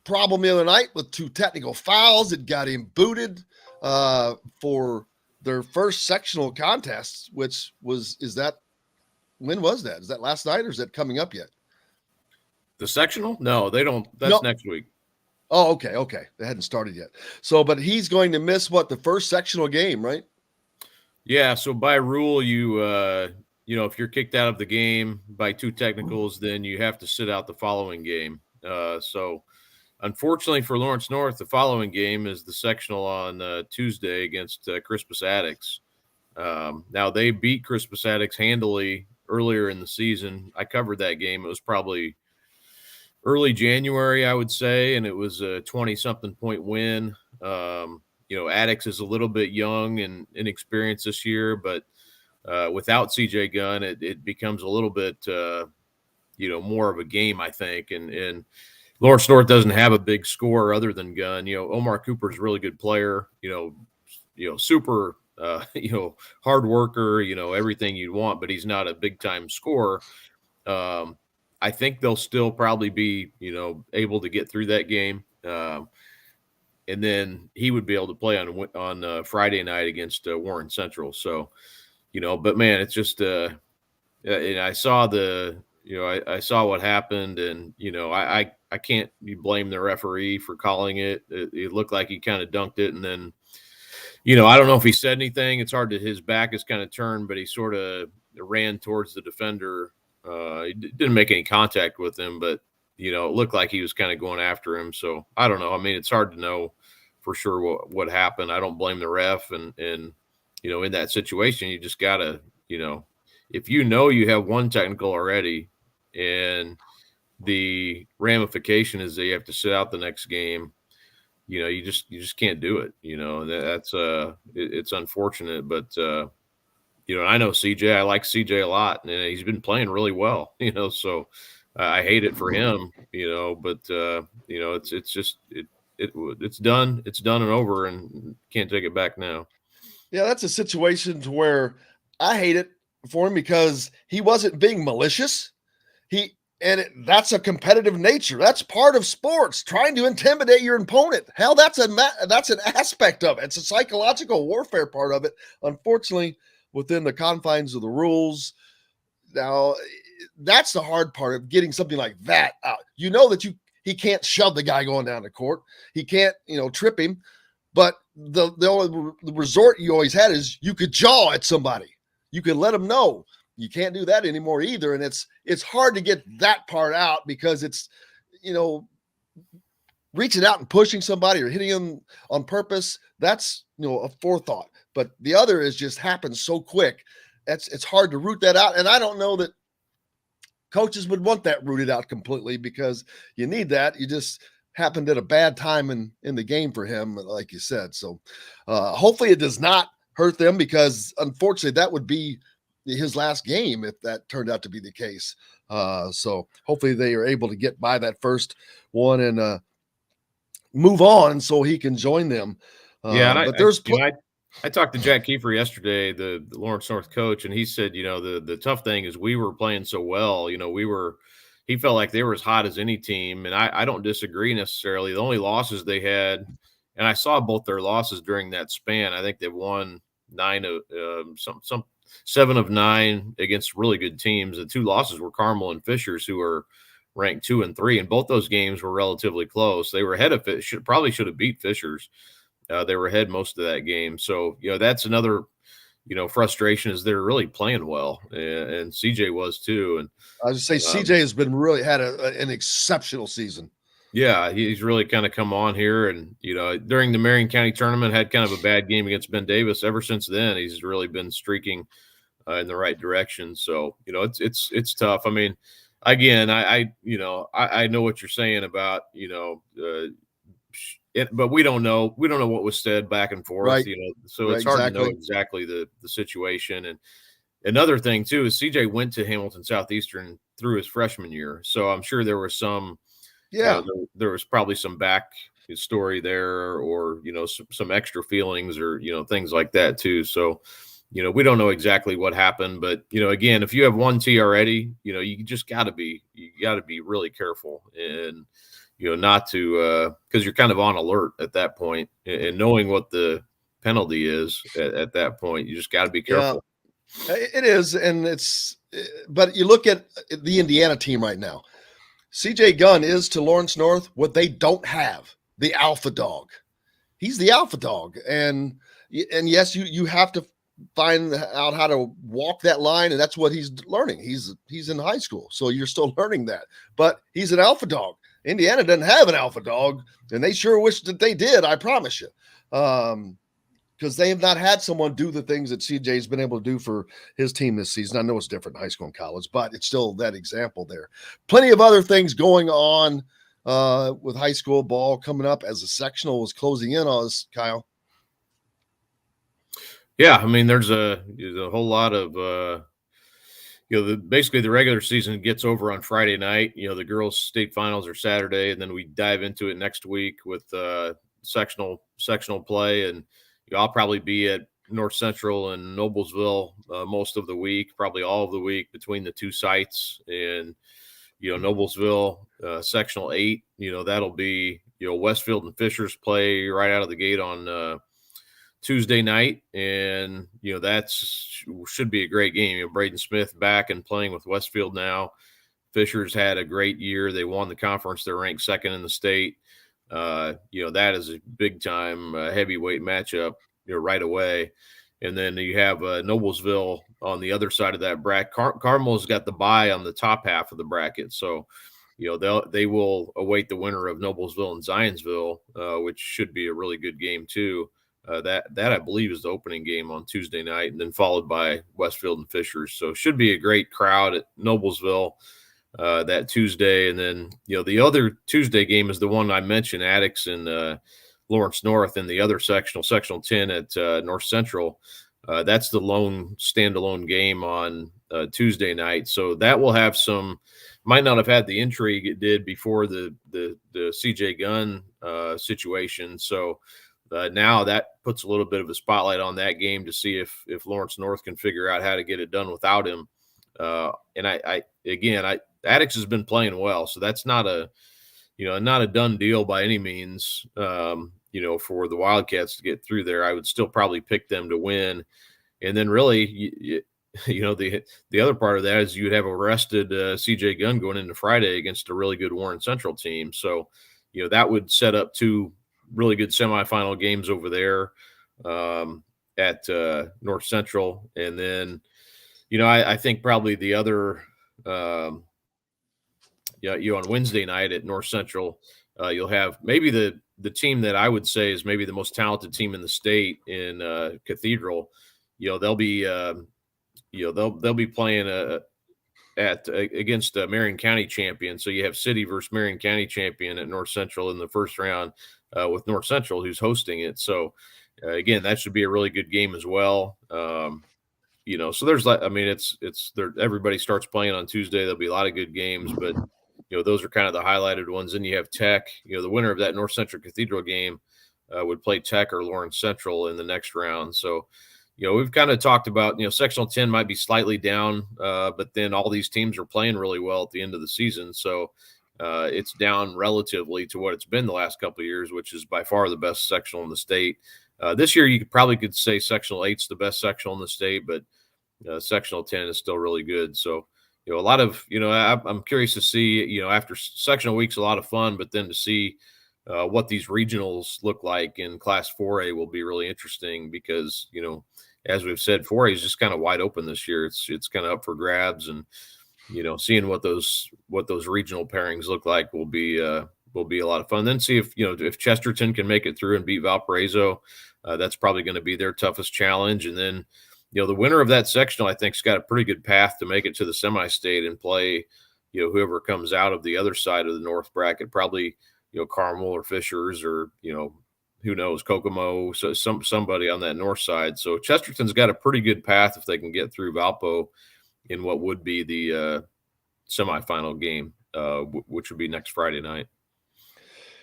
problem the other night with 2 technical fouls. It got him booted for their first sectional contest, when was that? Is that last night or is that coming up yet? The sectional? No, they don't. That's next week. Oh, okay. They hadn't started yet. So, but he's going to miss the first sectional game, right? Yeah. So by rule, if you're kicked out of the game by 2 technicals, then you have to sit out the following game. So unfortunately for Lawrence North, the following game is the sectional on Tuesday against Crispus Attucks. Now they beat Crispus Attucks handily earlier in the season. I covered that game. It was probably early January, I would say, and it was a 20-something point win. Attucks is a little bit young and inexperienced this year, but without CJ Gunn, it becomes a little bit, more of a game, I think. And Lawrence North doesn't have a big scorer other than Gunn. Omar Cooper's a really good player, super, hard worker, everything you'd want, but he's not a big time scorer. I think they'll still probably be, able to get through that game. And then he would be able to play on Friday night against Warren Central. So, but man, it's just, and I saw I saw what happened, and, I can't blame the referee for calling it. It looked like he kind of dunked it. And then, I don't know if he said anything. It's hard his back is kind of turned, but he sort of ran towards the defender. He didn't make any contact with him, but, it looked like he was kind of going after him. So I don't know. I mean, it's hard to know for sure what happened. I don't blame the ref, and, in that situation, you just gotta, if you have 1 technical already and the ramification is that you have to sit out the next game, you just can't do it. That's it's unfortunate, but I know CJ, I like CJ a lot, and he's been playing really well, so I hate it for him, but it's done. It's done and over, and can't take it back now. Yeah, that's a situation to where I hate it for him because he wasn't being malicious. That's a competitive nature. That's part of sports, trying to intimidate your opponent. Hell, that's an aspect of it. It's a psychological warfare part of it. Unfortunately, within the confines of the rules. Now, that's the hard part of getting something like that out. That he can't shove the guy going down the court. He can't, trip him. But the only resort you always had is you could jaw at somebody. You could let them know. You can't do that anymore either. And it's hard to get that part out because it's, reaching out and pushing somebody or hitting them on purpose. That's, a forethought. But the other is just happens so quick. It's hard to root that out. And I don't know that coaches would want that rooted out completely because you need that. You just happened at a bad time in the game for him, like you said. So hopefully it does not hurt them because unfortunately that would be his last game if that turned out to be the case. So hopefully they are able to get by that first one and move on so he can join them. But I talked to Jack Kiefer yesterday, the Lawrence North coach, and he said, the tough thing is we were playing so well. He felt like they were as hot as any team, and I don't disagree necessarily. The only losses they had, and I saw both their losses during that span. I think they won 7 of 9 against really good teams. The 2 losses were Carmel and Fishers, who are ranked 2 and 3, and both those games were relatively close. They were ahead of it. Probably should have beat Fishers. They were ahead most of that game. So, that's another, frustration is they're really playing well, and CJ was too. And I was just say CJ has been really had an exceptional season. Yeah, he's really kind of come on here, and during the Marion County tournament had kind of a bad game against Ben Davis. Ever since then, he's really been streaking in the right direction. So it's tough. I mean, again, I know what you're saying about but we don't know what was said back and forth. Right. So it's hard to know exactly the situation. And another thing too is CJ went to Hamilton Southeastern through his freshman year, so I'm sure there was some. Yeah, there was probably some back story there, or some extra feelings, or things like that too. So, we don't know exactly what happened, but again, if you have one T already, you just got to be really careful, and not to because you're kind of on alert at that point, and knowing what the penalty is at that point, you just got to be careful. Yeah, it is, and but you look at the Indiana team right now. CJ Gunn is to Lawrence North what they don't have, the alpha dog. He's the alpha dog. And yes, you have to find out how to walk that line, and that's what he's learning. He's in high school, so you're still learning that. But he's an alpha dog. Indiana doesn't have an alpha dog, and they sure wish that they did, I promise you. Because they have not had someone do the things that CJ's been able to do for his team this season. I know it's different in high school and college, but it's still that example there. Plenty of other things going on with high school ball coming up as the sectional was closing in on us, Kyle. Yeah, I mean, there's a whole lot of basically the regular season gets over on Friday night. The girls' state finals are Saturday, and then we dive into it next week with sectional play. And I'll probably be at North Central and Noblesville most of the week, probably all of the week between the two sites. And Noblesville sectional 8, that'll be Westfield and Fishers play right out of the gate on Tuesday night, and should be a great game. Braden Smith back and playing with Westfield now. Fishers had a great year. They won the conference. They're ranked second in the state. That is a big time heavyweight matchup right away. And then you have Noblesville on the other side of that bracket. Carmel's got the bye on the top half of the bracket, so they will await the winner of Noblesville and Zionsville, which should be a really good game too. That I believe is the opening game on Tuesday night, and then followed by Westfield and Fishers. So should be a great crowd at Noblesville that Tuesday. And then the other Tuesday game is the one I mentioned, Attucks and Lawrence North, in the other sectional 10 at North Central. That's the lone standalone game on Tuesday night. So that will have might not have had the intrigue it did before the CJ Gunn situation. So now that puts a little bit of a spotlight on that game to see if Lawrence North can figure out how to get it done without him. And Attucks has been playing well, so that's not a done deal by any means. For the Wildcats to get through there, I would still probably pick them to win. And then really, the other part of that is you'd have a rested CJ Gunn going into Friday against a really good Warren Central team. So, that would set up two really good semifinal games over there at North Central. And then, I think probably the other, on Wednesday night at North Central, you'll have maybe the team that I would say is maybe the most talented team in the state in Cathedral. They'll be playing against a Marion County champion. So you have City versus Marion County champion at North Central in the first round with North Central, who's hosting it. So again, that should be a really good game as well. So there's it's there. Everybody starts playing on Tuesday. There'll be a lot of good games, but those are kind of the highlighted ones. Then you have Tech. The winner of that North Central Cathedral game would play Tech or Lawrence Central in the next round. So we've kind of talked about sectional 10 might be slightly down, but then all these teams are playing really well at the end of the season. So it's down relatively to what it's been the last couple of years, which is by far the best sectional in the state. This year, you could say sectional 8's the best sectional in the state, but sectional 10 is still really good. So, a lot of, I'm curious to see, after sectional week's a lot of fun, but then to see what these regionals look like in Class 4A will be really interesting because, as we've said, 4A is just kind of wide open this year. It's kind of up for grabs, and seeing what those regional pairings look like will be a lot of fun. Then see if Chesterton can make it through and beat Valparaiso. That's probably going to be their toughest challenge, and then. The winner of that sectional, I think, has got a pretty good path to make it to the semi-state and play, whoever comes out of the other side of the North bracket, probably, Carmel or Fishers or, who knows, Kokomo, so somebody on that north side. So Chesterton's got a pretty good path if they can get through Valpo in what would be the semifinal game, which would be next Friday night.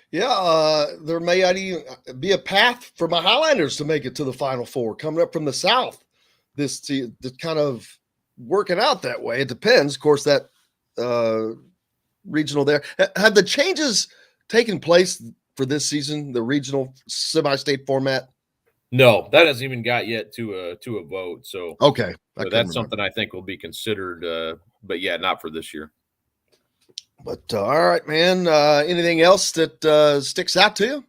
Yeah, there may not even be a path for my Highlanders to make it to the Final Four coming up from the South. This kind of working out that way. It depends. Of course, that regional there. Have the changes taken place for this season, the regional semi-state format? No, that hasn't even got yet to a vote. So okay, that's something I think will be considered. But yeah, not for this year. But all right, man. Anything else that sticks out to you?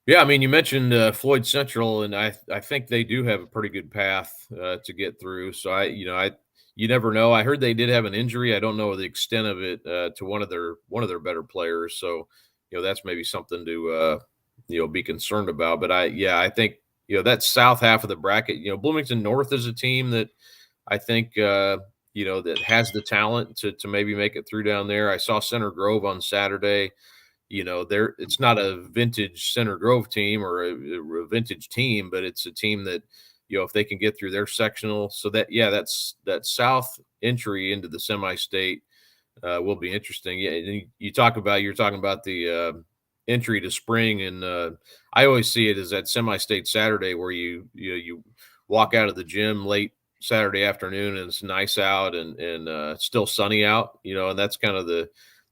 Yeah, I mean, you mentioned Floyd Central, and I think they do have a pretty good path to get through. So you never know. I heard they did have an injury. I don't know the extent of it to one of their better players. So that's maybe something to be concerned about. But I think that south half of the bracket. Bloomington North is a team that I think that has the talent to maybe make it through down there. I saw Center Grove on Saturday. It's not a vintage Center Grove team or a vintage team, but it's a team that, if they can get through their sectional, so that's that south entry into the semi-state will be interesting. Yeah, you're talking about the entry to spring, and I always see it as that semi-state Saturday where you walk out of the gym late Saturday afternoon and it's nice out and still sunny out, and that's kind of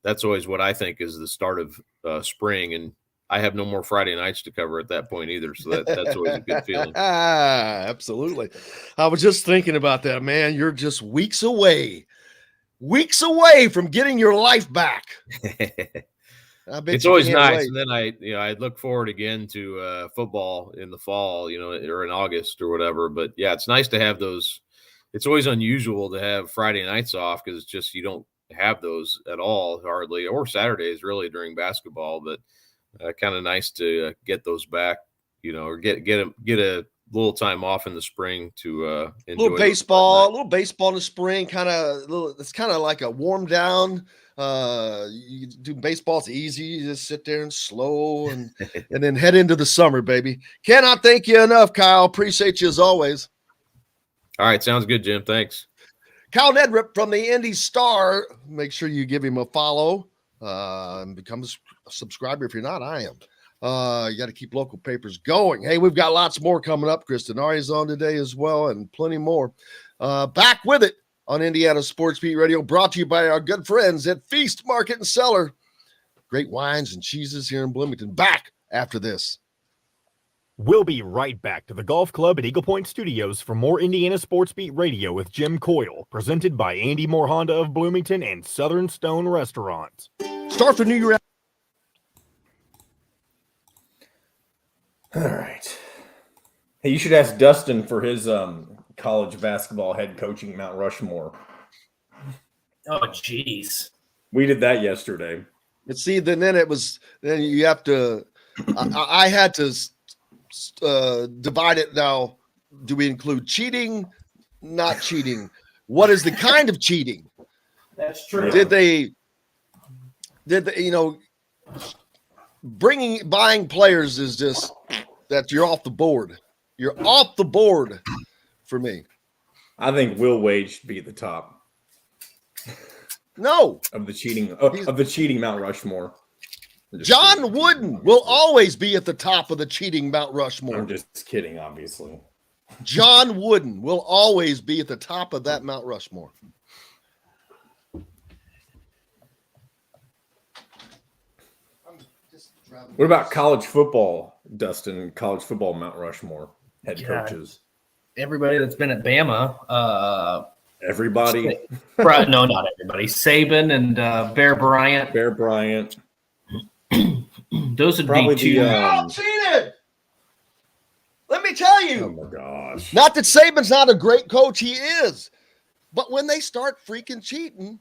that's always what I think is the start of spring. And I have no more Friday nights to cover at that point either. So that's always a good feeling. Absolutely. I was just thinking about that, man. You're just weeks away from getting your life back. It's always nice. Wait. And then I look forward again to football in the fall, or in August or whatever. But yeah, it's nice to have those. It's always unusual to have Friday nights off because it's just, you don't have those at all hardly, or Saturdays really during basketball, but kind of nice to get those back, or get a little time off in the spring to enjoy a little baseball in the spring. It's kind of like a warm down. You do baseball, it's easy. You just sit there and slow and then head into the summer, baby. Cannot thank you enough, Kyle. Appreciate you as always. All right, sounds good, Jim. Thanks. Kyle Neddenriep from the Indy Star. Make sure you give him a follow and become a subscriber. If you're not, I am. You got to keep local papers going. Hey, we've got lots more coming up. Chris Denari's on today as well, and plenty more. Back with it on Indiana Sports Beat Radio, brought to you by our good friends at Feast Market and Cellar. Great wines and cheeses here in Bloomington. Back after this. We'll be right back to the Golf Club at Eagle Point Studios for more Indiana Sports Beat Radio with Jim Coyle, presented by Andy Moore Honda of Bloomington and Southern Stone Restaurant. Start for New Year. All right. Hey, you should ask Dustin for his college basketball head coaching Mount Rushmore. Oh, jeez. We did that yesterday. And see, then you have to. I had to divide it now. Do we include cheating? Not cheating. What is the kind of cheating? That's true. Did they buying players is just that you're off the board. You're off the board for me. I think Will Wade should be at the top. No. Of the cheating Mount Rushmore. John Wooden will always be at the top of the cheating Mount Rushmore. I'm just kidding, obviously. John Wooden will always be at the top of that Mount Rushmore. What about college football, Dustin? College football Mount Rushmore head coaches. Everybody that's been at Bama Everybody. No, not everybody. Saban and Bear Bryant. Bear Bryant. Those would Probably be two. Cheated. Let me tell Oh you. my gosh. Not that Saban's not a great coach, he is. But when they start freaking cheating.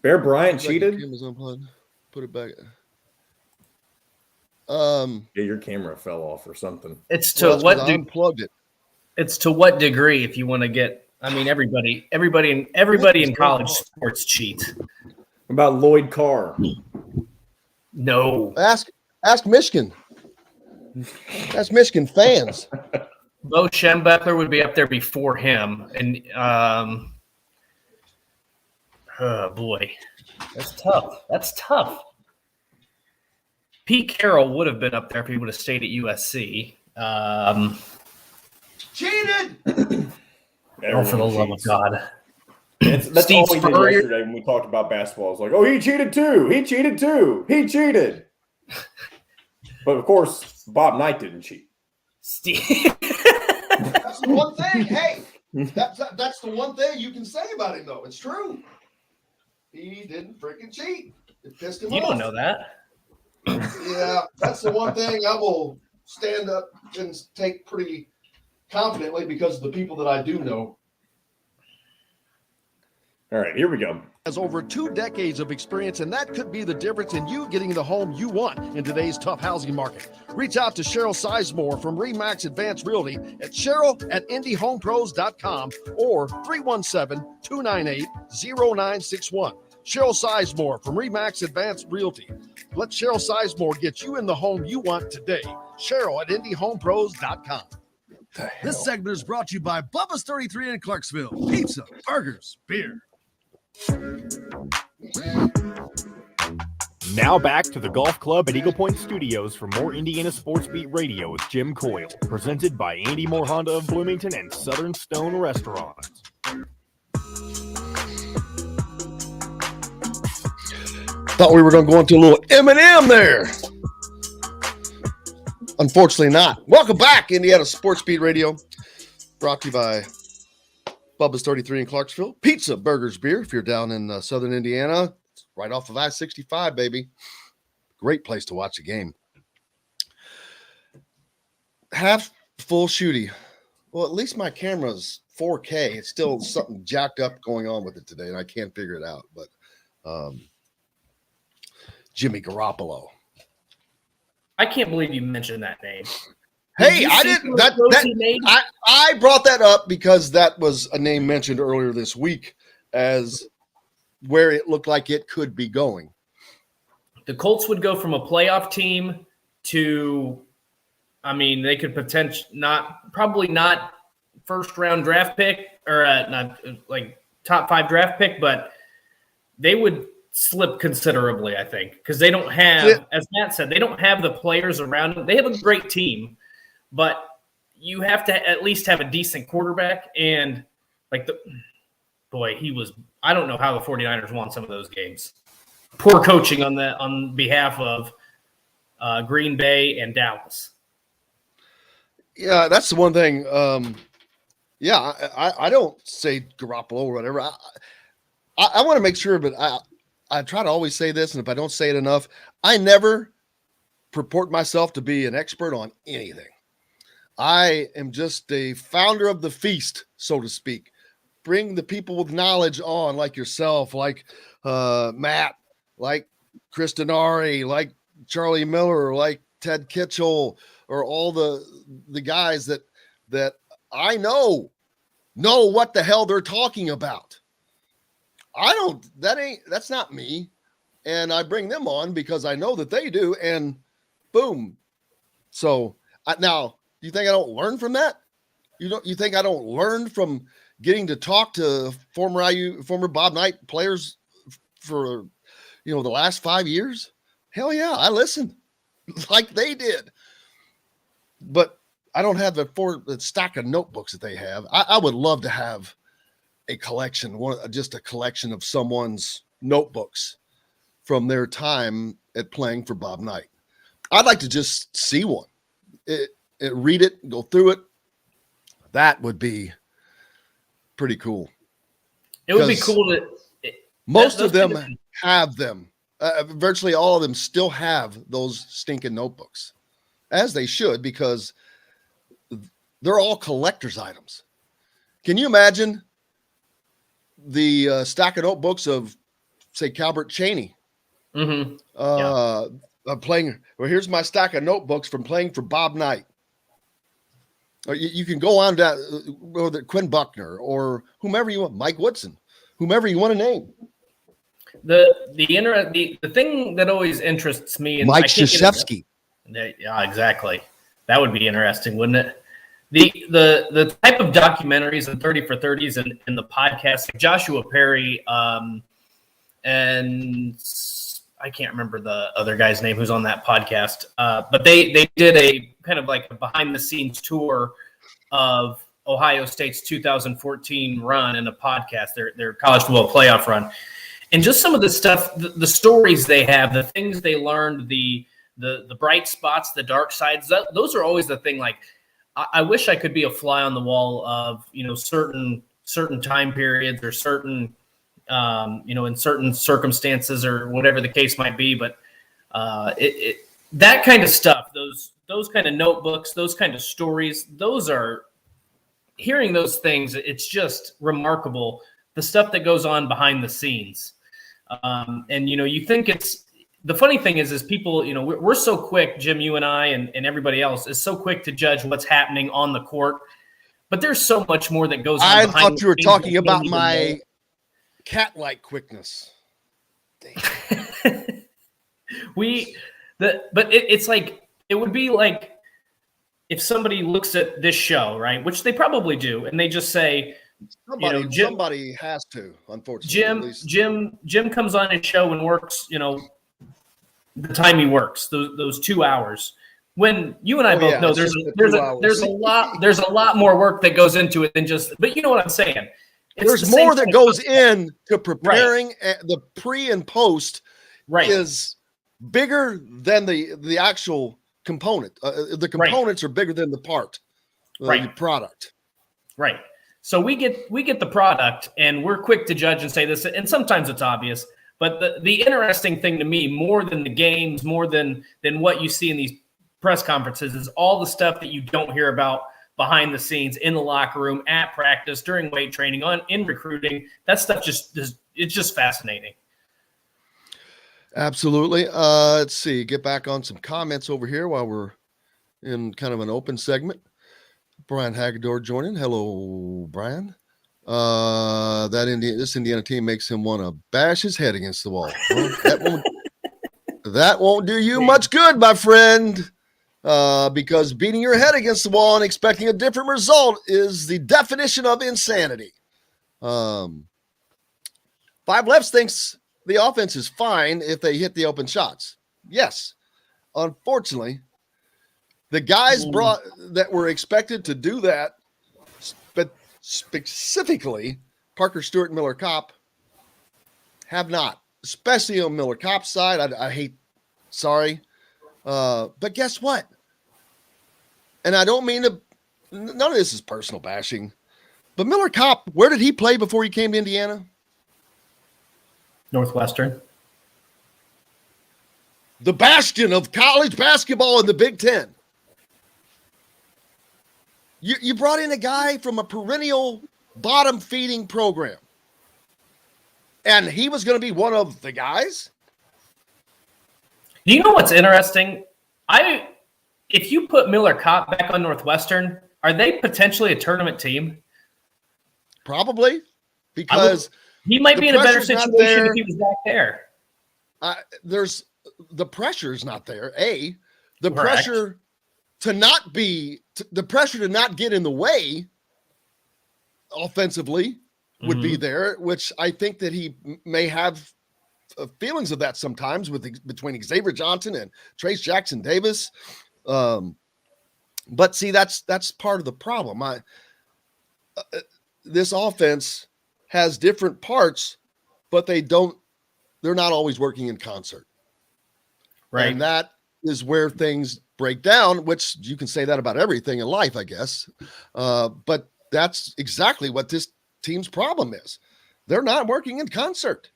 Bear Bryant cheated? Put it back. Yeah, your camera fell off or something. It's to what unplugged it. It's to what degree if you want to get. I mean, everybody in college sports cheat. About Lloyd Carr. No. Ask Michigan. Ask Michigan fans. Bo Schembechler would be up there before him, and oh boy, that's tough. Pete Carroll would have been up there if he would have stayed at USC. Cheated. Oh, for the love of God. That's Steve all we did Spurrier. yesterday when we talked about basketball. It's like, oh, he cheated too. He cheated too. He cheated. But of course, Bob Knight didn't cheat. Steve. That's the one thing. Hey, that's the one thing you can say about him, though. It's true. He didn't freaking cheat. It pissed him off. You don't know that. Yeah, that's the one thing I will stand up and take pretty confidently because of the people that I do know. All right, here we go. Has over 2 decades of experience, and that could be the difference in you getting the home you want in today's tough housing market. Reach out to Cheryl Sizemore from Remax Advanced Realty at cheryl@indiehomepros.com or 317-298-0961. Cheryl Sizemore from Remax Advanced Realty. Let Cheryl Sizemore get you in the home you want today. Cheryl at indiehomepros.com. This segment is brought to you by Bubba's 33 in Clarksville. Pizza, burgers, beer. Now back to the Golf Club at Eagle Point Studios for more Indiana Sports Beat Radio with Jim Coyle, presented by Andy Moore Honda of Bloomington and Southern Stone Restaurant. Thought we were going to go into a little M&M there. Unfortunately not. Welcome back, Indiana Sports Beat Radio. Brought to you by Bubba's 33 in Clarksville. Pizza, burgers, beer. If you're down in southern Indiana, it's right off of I-65, baby. Great place to watch a game. Half full shooty. Well, at least my camera's 4K. It's still something jacked up going on with it today, and I can't figure it out. But Jimmy Garoppolo. I can't believe you mentioned that name. Hey, I didn't. I brought that up because that was a name mentioned earlier this week as where it looked like it could be going. The Colts would go from a playoff team to, I mean, they could probably not first round draft pick or not like top 5 draft pick, but they would slip considerably, I think, because they don't have, as Matt said, they don't have the players around them. They have a great team, but you have to at least have a decent quarterback. And I don't know how the 49ers won some of those games. Poor coaching on behalf of Green Bay and Dallas. Yeah, that's the one thing. I don't say Garoppolo or whatever. I want to make sure, but I try to always say this, and if I don't say it enough, I never purport myself to be an expert on anything. I am just a founder of the feast, so to speak. Bring the people with knowledge on, like yourself, like Matt, like Chris Denari, like Charlie Miller, like Ted Kitchell, or all the guys that I know what the hell they're talking about. That's not me. And I bring them on because I know that they do, and boom. So now, do you think I don't learn from that? You think I don't learn from getting to talk to former Bob Knight players for, the last 5 years? Hell yeah, I listen like they did. But I don't have the stack of notebooks that they have. I would love to have a collection, just a collection of someone's notebooks from their time at playing for Bob Knight. I'd like to just see one, read it, go through it. That would be pretty cool. It would be cool to. Most of them have them. Virtually all of them still have those stinking notebooks, as they should, because they're all collector's items. Can you imagine the stack of notebooks of, say, Calbert Cheney? Mm-hmm. Playing. Well, here's my stack of notebooks from playing for Bob Knight. Or you can go on to Quinn Buckner or whomever you want, Mike Woodson, whomever you want to name. The thing that always interests me, and Mike Krzyzewski. Yeah, exactly. That would be interesting, wouldn't it? The type of documentaries and 30 for 30s and the podcast, like Joshua Perry, and I can't remember the other guy's name who's on that podcast, but they did a kind of like a behind the scenes tour of Ohio State's 2014 run in a podcast, their college football playoff run. And just some of the stuff, the stories they have, the things they learned, the bright spots, the dark sides, those are always the thing. Like, I wish I could be a fly on the wall of, certain time periods or certain, in certain circumstances or whatever the case might be. But that kind of stuff, those kind of notebooks, those kind of stories, hearing those things, it's just remarkable, the stuff that goes on behind the scenes. And you think the funny thing is people, we're so quick, Jim, you and I and everybody else is so quick to judge what's happening on the court, but there's so much more that goes on. I thought you were talking about my cat-like quickness. It's like, it would be like if somebody looks at this show, right, which they probably do, and they just say, somebody has to, unfortunately. Jim comes on his show and works, the time he works, those 2 hours. When you and I both know there's a lot more work that goes into it than just. But you know what I'm saying? There's more that goes in to preparing. Right. The pre and post is bigger than the actual component. The components are bigger than the part, the product. Right. So we get the product, and we're quick to judge and say this, and sometimes it's obvious. But the interesting thing to me, more than the games, more than what you see in these press conferences, is all the stuff that you don't hear about behind the scenes, in the locker room, at practice, during weight training, in recruiting. That stuff it's just fascinating. Absolutely. Let's see. Get back on some comments over here while we're in kind of an open segment. Brian Hagedorn joining. Hello, Brian. This Indiana team makes him want to bash his head against the wall. Well, that won't do you much good, my friend, because beating your head against the wall and expecting a different result is the definition of insanity. Five Lefts thinks the offense is fine if they hit the open shots. Yes. Unfortunately, the guys that were expected to do that, but specifically Parker Stewart and Miller Kopp, have not, especially on Miller Kopp's side. But guess what? And I don't mean to, none of this is personal bashing, but Miller Kopp, where did he play before he came to Indiana? Northwestern. The bastion of college basketball in the Big Ten. You brought in a guy from a perennial bottom-feeding program, and he was going to be one of the guys? Do you know what's interesting? If you put Miller Kopp back on Northwestern, are they potentially a tournament team? Probably, because he might be in a better situation if he was back there. The pressure is not there. The pressure to not get in the way offensively would be there, which I think that he may have feelings of that sometimes between Xavier Johnson and Trace Jackson Davis. But see, that's part of the problem. This offense has different parts, but they're not always working in concert. Right. And that is where things break down, which you can say that about everything in life, I guess. But that's exactly what this team's problem is. They're not working in concert.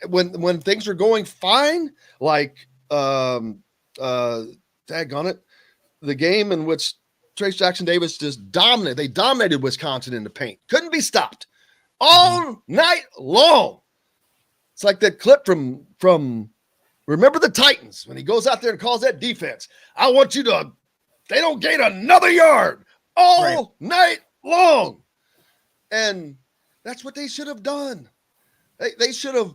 When things are going fine, like daggone it, the game in which Trace Jackson Davis just dominated. They dominated Wisconsin in the paint. Couldn't be stopped all night long. It's like that clip from Remember the Titans when he goes out there and calls that defense. I want you to, they don't gain another yard all night long. And that's what they should have done. They should have,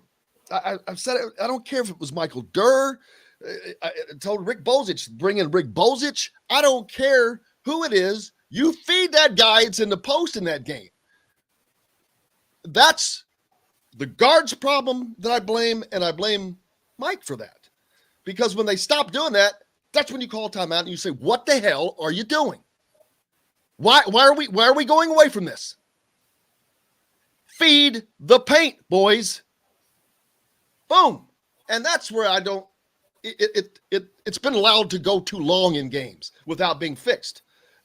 I've said it, I don't care if it was Michael Durr. I told Rick Bozich, bring in Rick Bozich. I don't care who it is. You feed that guy, it's in the post in that game. That's the guards' problem that I blame, and I blame Mike for that. Because when they stop doing that, that's when you call timeout and you say, what the hell are you doing? Why are we going away from this? Feed the paint, boys. Boom. And that's where I don't, it's been allowed to go too long in games without being fixed.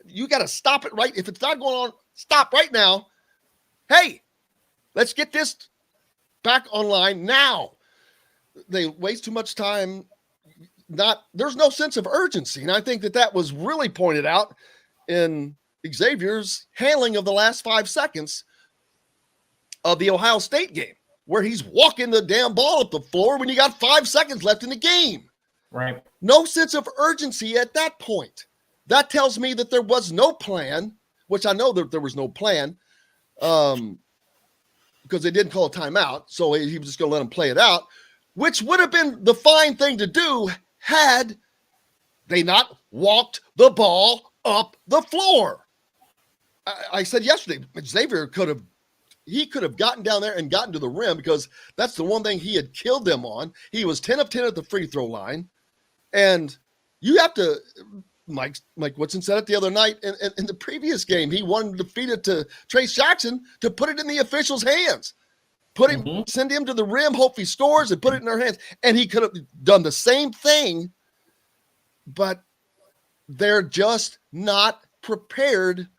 You got to stop it right. If it's not going on, stop right now. Hey, let's get this back online now. They waste too much time. There's no sense of urgency. And I think that was really pointed out in Xavier's handling of the last 5 seconds of the Ohio State game, where he's walking the damn ball up the floor when you got 5 seconds left in the game. Right. No sense of urgency at that point. That tells me that there was no plan, which I know that there was no plan, because they didn't call a timeout. So he was just going to let him play it out, which would have been the fine thing to do had they not walked the ball up the floor. I said yesterday, Xavier could have gotten down there and gotten to the rim, because that's the one thing he had killed them on. He was 10 of 10 at the free throw line. And you have to, Mike Woodson said it the other night in the previous game, he wanted to feed it to Trace Jackson to put it in the officials' hands. Send him to the rim, hope he scores, and put it in their hands. And he could have done the same thing, but they're just not prepared.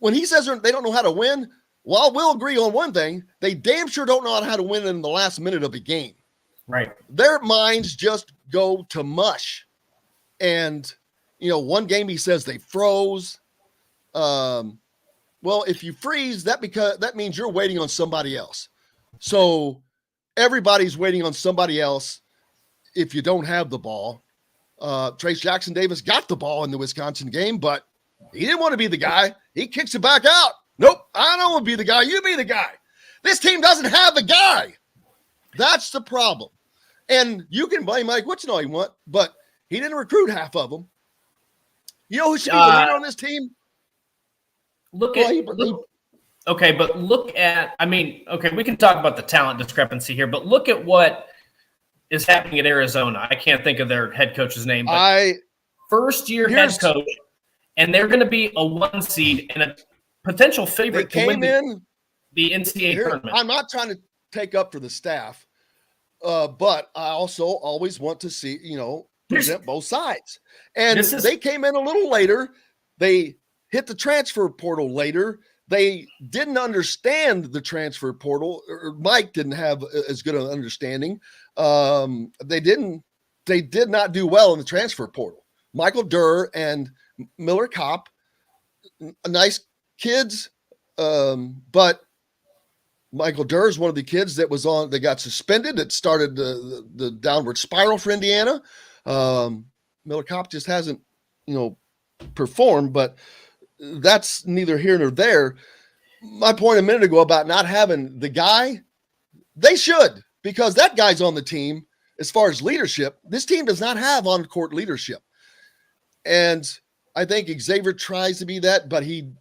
When he says they don't know how to win, well, we'll agree on one thing. They damn sure don't know how to win in the last minute of a game. Right. Their minds just go to mush. And, one game he says they froze. Well, if you freeze, that means you're waiting on somebody else. So everybody's waiting on somebody else if you don't have the ball. Trace Jackson Davis got the ball in the Wisconsin game, but he didn't want to be the guy. He kicks it back out. Nope, I don't want to be the guy. You be the guy. This team doesn't have a guy. That's the problem. And you can blame Mike Woodson all you want, but he didn't recruit half of them. You know who should be the leader on this team? Look at we can talk about the talent discrepancy here, but look at what is happening at Arizona. I can't think of their head coach's name, but first-year head coach, and they're going to be a 1 seed and a potential favorite to win the NCAA tournament. I'm not trying to take up for the staff, but I also always want to see, present both sides. And they came in a little later. They hit the transfer portal later. They didn't understand the transfer portal, or Mike didn't have as good an understanding. They did not do well in the transfer portal. Michael Durr and Miller Kopp, nice kids, but Michael Durr is one of the kids that got suspended. It started the downward spiral for Indiana. Miller Kopp just hasn't, performed, but that's neither here nor there. My point a minute ago about not having the guy, they should, because that guy's on the team. As far as leadership, this team does not have on-court leadership. And I think Xavier tries to be that, but he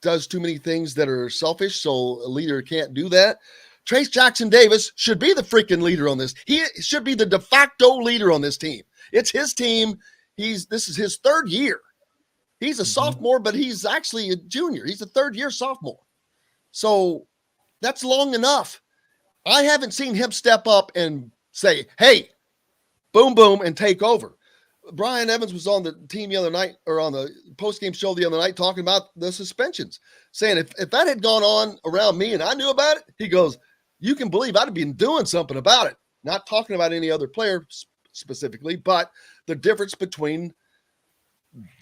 does too many things that are selfish, so a leader can't do that. Trace Jackson Davis should be the freaking leader on this. He should be the de facto leader on this team. It's his team. This is his 3rd year. He's a sophomore, but he's actually a junior. He's a 3rd-year sophomore. So that's long enough. I haven't seen him step up and say, hey, boom, boom, and take over. Brian Evans was on the team the other night, or on the post-game show the other night, talking about the suspensions, saying if that had gone on around me and I knew about it, he goes, you can believe I'd have been doing something about it. Not talking about any other player specifically, but the difference between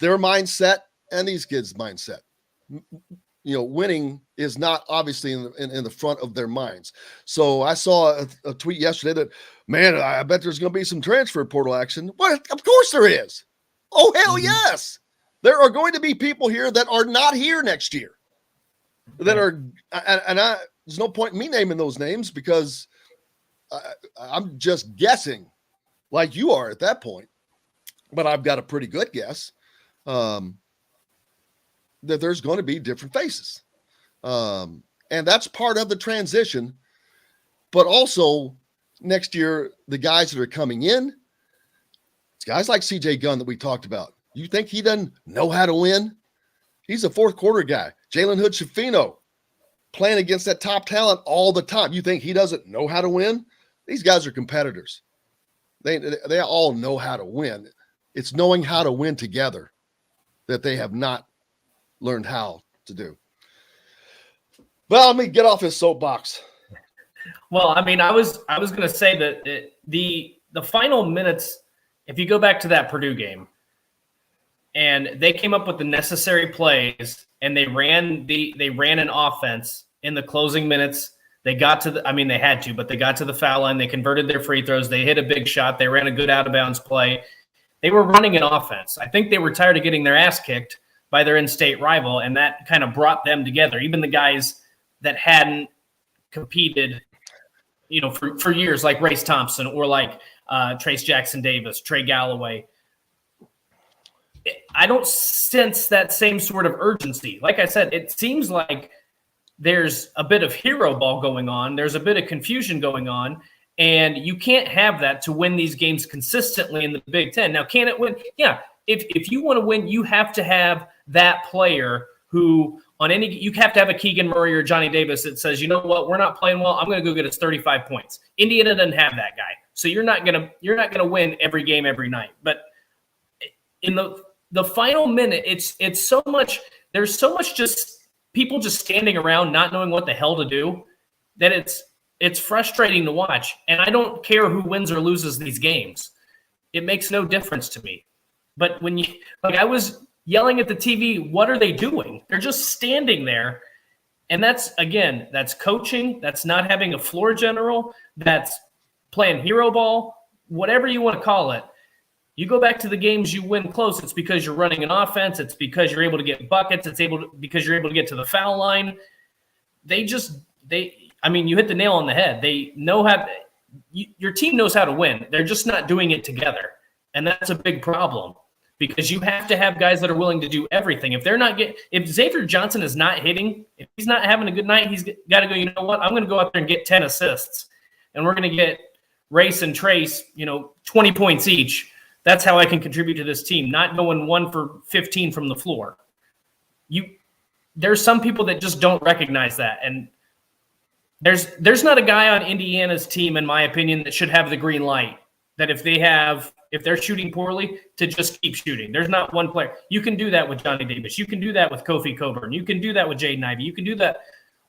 their mindset and these kids' mindset. Winning is not obviously in the front of their minds. So I saw a tweet yesterday that, man, I bet there's going to be some transfer portal action. Well, of course there is. Oh, hell yes. There are going to be people here that are not here next year that are, and there's no point in me naming those names because I'm just guessing like you are at that point, but I've got a pretty good guess. That there's going to be different faces. And that's part of the transition. But also next year, the guys that are coming in, it's guys like CJ Gunn that we talked about. You think he doesn't know how to win? He's a fourth quarter guy. Jalen Hood-Schifino playing against that top talent all the time. You think he doesn't know how to win? These guys are competitors. They all know how to win. It's knowing how to win together that they have not learned how to do. Well, let me get off his soapbox. Well, I mean, I was going to say that the final minutes, if you go back to that Purdue game, and they came up with the necessary plays, and they ran an offense in the closing minutes. They got to they had to, but they got to the foul line. They converted their free throws. They hit a big shot. They ran a good out of bounds play. They were running an offense. I think they were tired of getting their ass kicked by their in-state rival, and that kind of brought them together. Even the guys that hadn't competed, for years, like Race Thompson or like Trace Jackson Davis, Trey Galloway. I don't sense that same sort of urgency. Like I said, it seems like there's a bit of hero ball going on. There's a bit of confusion going on, and you can't have that to win these games consistently in the Big Ten. Now, can it win? Yeah. If you want to win, you have to have that player who you have to have a Keegan Murray or Johnny Davis that says, you know what, we're not playing well. I'm going to go get us 35 points. Indiana doesn't have that guy. So you're not going to win every game every night. But in the final minute, it's so much, there's so much just people just standing around not knowing what the hell to do that it's frustrating to watch. And I don't care who wins or loses these games. It makes no difference to me. But when I was yelling at the TV, what are they doing? They're just standing there. And that's coaching. That's not having a floor general. That's playing hero ball, whatever you want to call it. You go back to the games you win close. It's because you're running an offense. It's because you're able to get buckets. Because you're able to get to the foul line. You hit the nail on the head. They know your team knows how to win. They're just not doing it together. And that's a big problem. Because you have to have guys that are willing to do everything. If Xavier Johnson is not hitting, if he's not having a good night, he's got to go, you know what, I'm going to go out there and get 10 assists. And we're going to get Race and Trace, 20 points each. That's how I can contribute to this team, not going 1 for 15 from the floor. There's some people that just don't recognize that. And there's not a guy on Indiana's team, in my opinion, that should have the green light. That if they're shooting poorly, to just keep shooting. There's not one player. You can do that with Johnny Davis. You can do that with Kofi Coburn. You can do that with Jaden Ivey. You can do that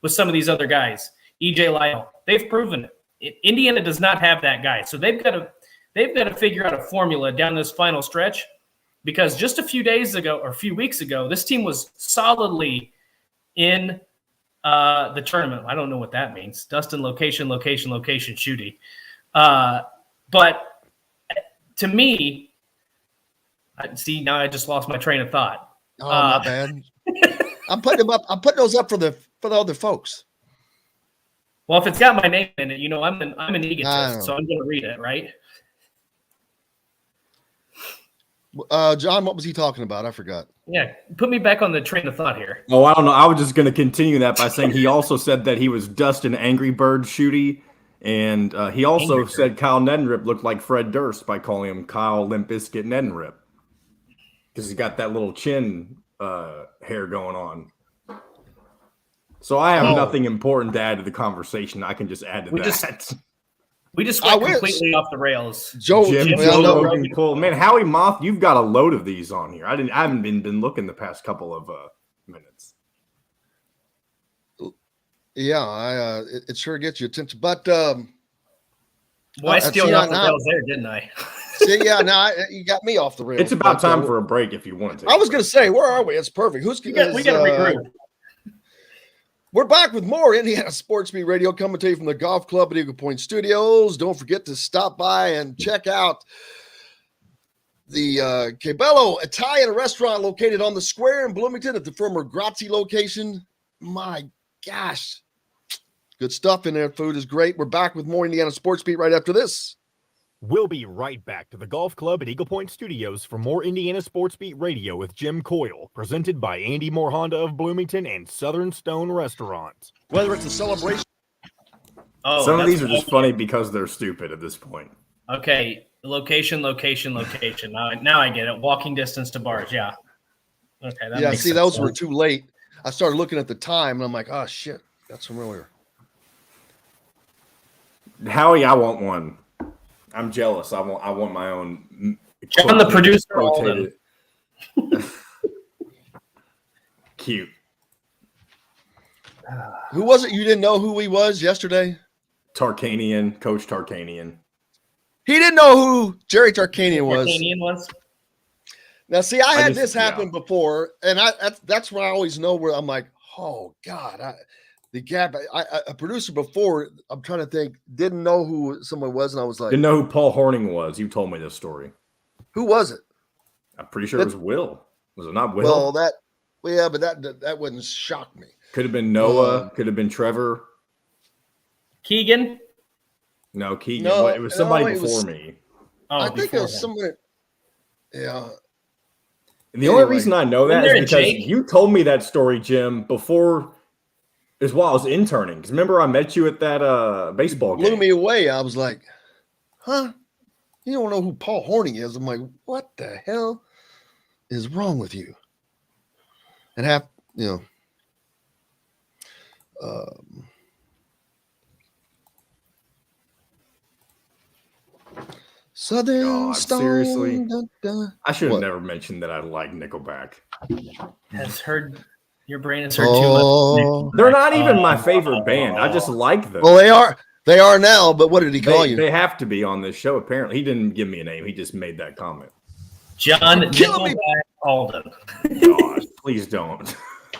with some of these other guys. EJ Lyle. They've proven it. Indiana does not have that guy. So they've got to figure out a formula down this final stretch, because just a few weeks ago, this team was solidly in the tournament. I don't know what that means. Dustin, location, Schutte. But to me, now I just lost my train of thought. Oh, not bad. I'm putting them up. I'm putting those up for the other folks. Well, if it's got my name in it, I'm an egotist, so I'm going to read it, right? John, what was he talking about? I forgot. Yeah, put me back on the train of thought here. Oh, I don't know. I was just going to continue that by saying he also said that he was Dustin Angry Bird Schutte. And he also said Kyle Neddenriep looked like Fred Durst by calling him Kyle Limp Bizkit Neddenriep, because he's got that little chin hair going on. So I have nothing important to add to the conversation. I can just add to that. We just went completely off the rails. Joe Rogan Cole. Man, Howie Moth, you've got a load of these on here. I haven't been looking the past couple of minutes. Yeah, it sure gets you attention. But I steal off the rails there, didn't I? See, yeah, now you got me off the rails. It's about time for a break if you want to. I was going to say, where are we? It's perfect. We got to regroup. We're back with more Indiana Sports Beat Radio coming to you from the Golf Club at Eagle Point Studios. Don't forget to stop by and check out the Cabello Italian restaurant located on the square in Bloomington at the former Grazie location. My gosh, good stuff in there. Food is great. We're back with more Indiana Sports Beat right after this. We'll be right back to the Golf Club at Eagle Point Studios for more Indiana Sports Beat Radio with Jim Coyle, presented by Andy Moore Honda of Bloomington and Southern Stone Restaurant. Whether it's a celebration. Some of these are just funny because they're stupid at this point. Okay, location. Now I get it. Walking distance to bars, yeah. Okay, that makes sense. Those were too late. I started looking at the time, and I'm like, oh, shit, that's from earlier. Howie, I want one. I'm jealous. I want my own. John, the producer, Alden. Cute. Who was it? You didn't know who he was yesterday? Tarkanian, Coach Tarkanian. He didn't know who Jerry Tarkanian was. Now, see, I had this happen before, and that's where I always know where I'm like, oh God, the gap. A producer before, I'm trying to think, didn't know who someone was, and I was like, didn't know who Paul Horning was. You told me this story. Who was it? I'm pretty sure it was Will. Was it not Will? Well, but that wouldn't shock me. Could have been Noah. Could have been Trevor. Keegan. No, Keegan. No, it was somebody before me. I think it was somebody. Yeah. And the only reason I know that is because you told me that story, Jim, before. Is while I was interning. Because remember, I met you at that baseball game. Blew me away. I was like, huh? You don't know who Paul Horning is? I'm like, what the hell is wrong with you? And Southern Stone. Seriously? I should have never mentioned that I like Nickelback. Your brain has heard too much. They're not even my favorite band. I just like them. Well, they are now, but what did he call you? They have to be on this show, apparently. He didn't give me a name. He just made that comment. John Nickelback Alden. Gosh, please don't.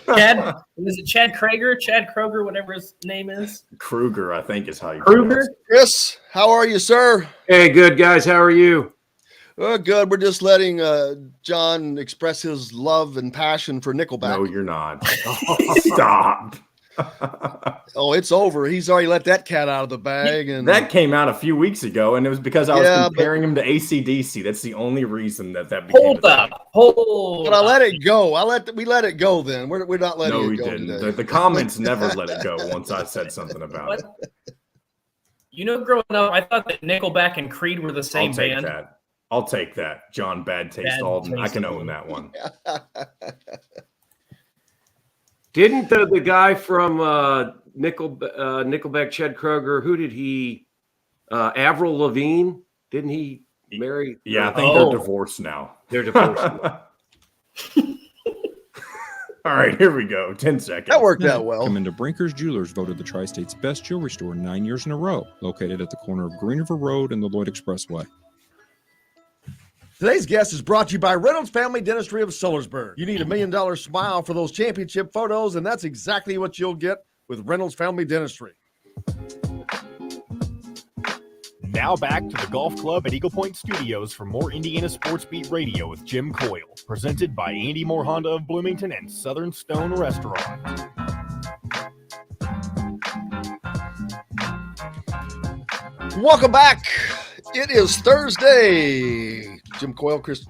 Chad, is it Chad Kroger? Chad Kroger, whatever his name is? Kruger, I think is how you Kruger? Chris, how are you, sir? Hey, good, guys. How are you? Good. We're just letting John express his love and passion for Nickelback. No, you're not. Stop. Oh, it's over. He's already let that cat out of the bag. And that came out a few weeks ago, and it was because I was comparing him to AC/DC. That's the only reason that became Hold up. But I let it go. We let it go then. We're not letting it go. No, we didn't. The comments never let it go once I said something about it. You know, growing up, I thought that Nickelback and Creed were the same band. I'll take that. John Bad Taste Alden. I can own that one. Didn't the guy from Nickelback, Chad Kroger, who did he Avril Lavigne? Didn't he marry? Yeah, I think they're divorced now. They're divorced now. All right, here we go. 10 seconds. That worked out well. Come into Brinker's Jewelers, voted the Tri-State's best jewelry store 9 years in a row, located at the corner of Green River Road and the Lloyd Expressway. Today's guest is brought to you by Reynolds Family Dentistry of Sellersburg. You need $1 million smile for those championship photos, and that's exactly what you'll get with Reynolds Family Dentistry. Now back to the Golf Club at Eagle Point Studios for more Indiana Sports Beat Radio with Jim Coyle, presented by Andy Moore Honda of Bloomington and Southern Stone Restaurant. Welcome back. It is Thursday. Jim Coyle, Dustin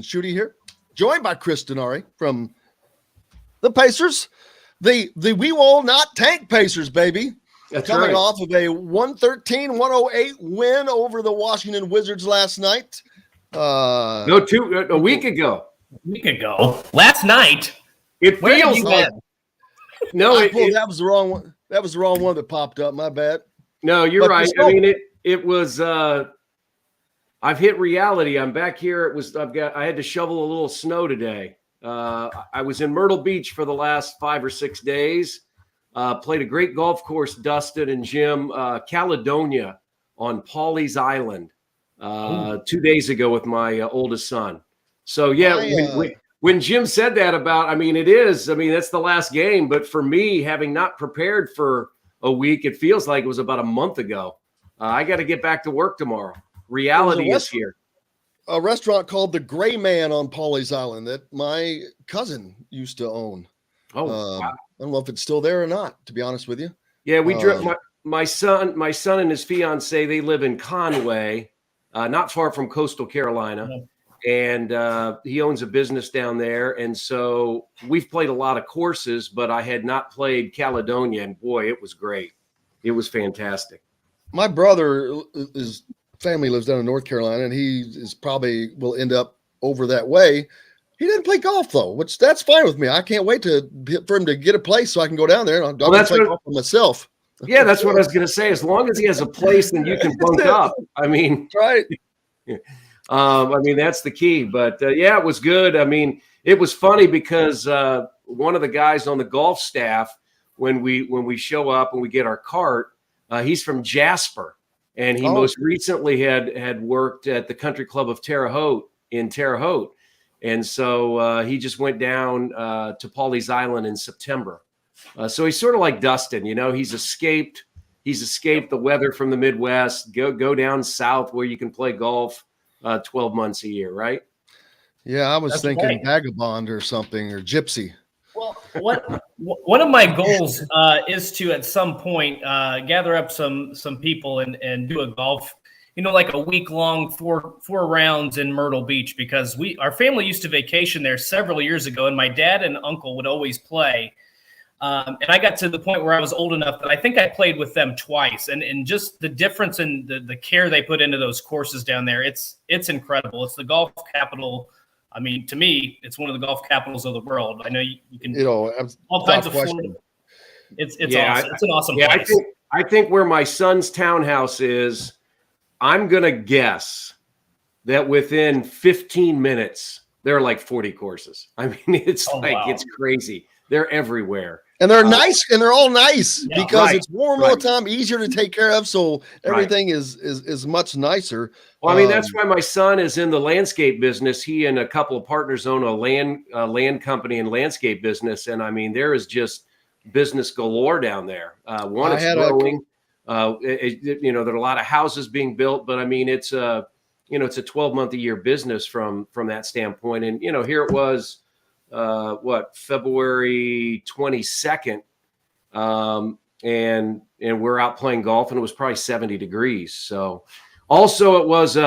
Schutte here, joined by Chris Denari from the Pacers. The we will not tank Pacers, baby. That's coming right. off of a 113-108 win over the Washington Wizards last night. A week ago. Last night. It feels like that was the wrong one. That was the wrong one that popped up. My bad. No, you're But right. still- I mean, it was. I've hit reality. I'm back here. I had to shovel a little snow today. I was in Myrtle Beach for the last 5 or 6 days. Played a great golf course, Dustin and Jim, Caledonia on Pawleys Island 2 days ago with my oldest son. So when Jim said that about, that's the last game. But for me, having not prepared for a week, it feels like it was about a month ago. I got to get back to work tomorrow. Reality is here. A restaurant called the Gray Man on Pawleys Island that my cousin used to own. Oh, wow. wow. I don't know if it's still there or not, to be honest with you. Yeah, we drove my son and his fiance, they live in Conway, not far from coastal Carolina. And he owns a business down there. And so we've played a lot of courses, but I had not played Caledonia. And boy, it was great. It was fantastic. My brother, his family lives down in North Carolina, and he is probably will end up over that way. He didn't play golf though, which that's fine with me. I can't wait for him to get a place so I can go down there and I'll play golf for myself. Yeah, that's what I was going to say. As long as he has a place, then you can bunk up. I mean, right. That's the key. But yeah, it was good. I mean, it was funny because one of the guys on the golf staff, when we show up and we get our cart, he's from Jasper, and he most recently had worked at the Country Club of Terre Haute in Terre Haute. And so he just went down to Pawleys Island in September. So he's sort of like Dustin, he's escaped the weather from the Midwest, go down south where you can play golf 12 months a year, right? Yeah, I was thinking vagabond or something, or gypsy. Well, one of my goals is to at some point gather up some people and do a golf, like a week-long four rounds in Myrtle Beach, because our family used to vacation there several years ago, and my dad and uncle would always play. And I got to the point where I was old enough that I think I played with them twice, and just the difference in the care they put into those courses down there, it's incredible. It's the golf capital. I mean, to me, it's one of the golf capitals of the world. I know you can, all kinds of Florida. It's awesome. It's an awesome place. I think where my son's townhouse is, I'm going to guess that within 15 minutes, there are like 40 courses. I mean, it's it's crazy. They're everywhere. And they're nice, and they're all nice because it's warm all the time, easier to take care of. So everything is much nicer. Well, I mean, that's why my son is in the landscape business. He and a couple of partners own a land company and landscape business. And I mean, there is just business galore down there. It's growing. There are a lot of houses being built, but I mean, it's a 12-month-a-year business from that standpoint. And, here it was, February 22nd. And we're out playing golf, and it was probably 70 degrees. So also it was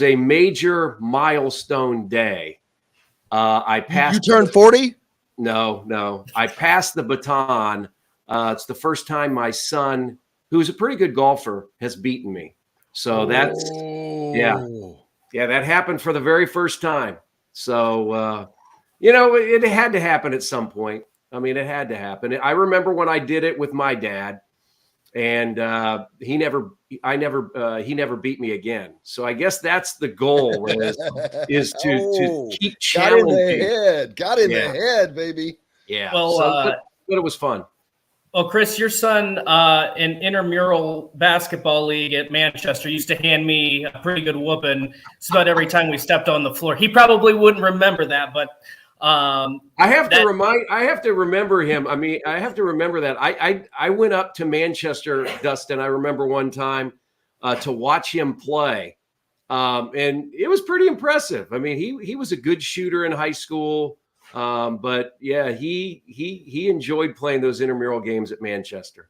a major milestone day. I passed. You turned 40? No. I passed the baton. It's the first time my son, who's a pretty good golfer, has beaten me. So that happened for the very first time. So, it had to happen at some point. I mean, it had to happen. I remember when I did it with my dad, and he never beat me again. So I guess that's the goal is to keep challenging. Got in the head, baby. Yeah. Well, but it was fun. Well, Chris, your son in intramural basketball league at Manchester used to hand me a pretty good whooping just about every time we stepped on the floor. He probably wouldn't remember that, but I have to remember him. I mean, I have to remember that I went up to Manchester, Dustin. I remember one time to watch him play, and it was pretty impressive. I mean, he was a good shooter in high school. But yeah, he enjoyed playing those intramural games at Manchester.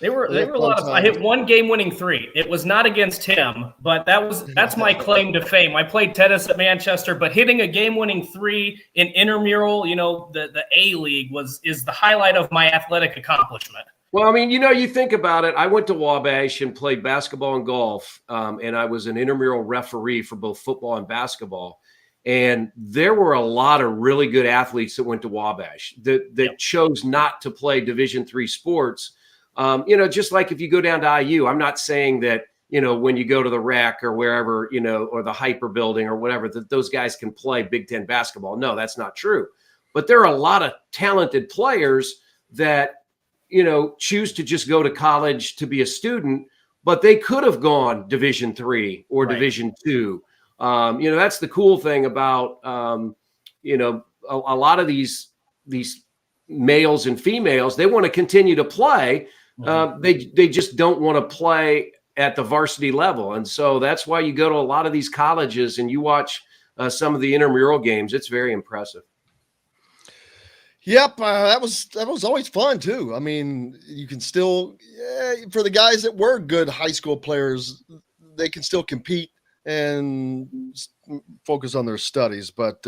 They were a lot of. I hit one game-winning three. It was not against him, but that's my claim to fame. I played tennis at Manchester, but hitting a game-winning three in intramural, the A League is the highlight of my athletic accomplishment. Well, I mean, you think about it. I went to Wabash and played basketball and golf, and I was an intramural referee for both football and basketball. And there were a lot of really good athletes that went to Wabash that chose not to play Division III sports. Just like if you go down to IU, I'm not saying that, when you go to the rec or wherever, or the Hyper building or whatever, that those guys can play Big Ten basketball. No, that's not true. But there are a lot of talented players that, choose to just go to college to be a student, but they could have gone Division III or Division II. That's the cool thing about, a lot of these males and females, they want to continue to play. They just don't want to play at the varsity level. And so that's why you go to a lot of these colleges and you watch some of the intramural games. It's very impressive. Yep, that was always fun too. I mean, you can still, for the guys that were good high school players, they can still compete and focus on their studies. But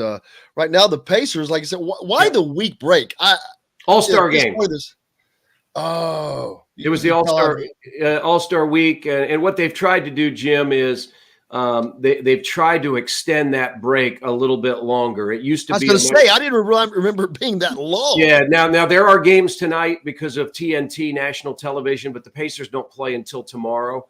right now, the Pacers, like I said, why the week break? All-Star game. It was the All-Star week, and what they've tried to do, Jim, is they've tried to extend that break a little bit longer. It used to be. I was going to say, I didn't remember it being that long. Yeah. Now there are games tonight because of TNT national television, but the Pacers don't play until tomorrow.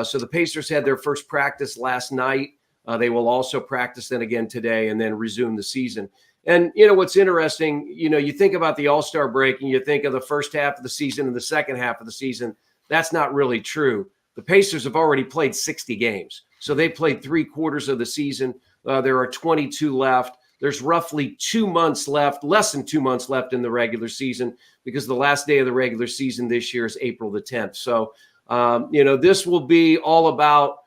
So the Pacers had their first practice last night. They will also practice then again today and then resume the season. And what's interesting, you think about the All-Star break and you think of the first half of the season and the second half of the season. That's not really true. The Pacers have already played 60 games. So they played 3/4 of the season. There are 22 left. There's roughly 2 months left, less than 2 months left in the regular season, because the last day of the regular season this year is April the 10th. So, this will be all about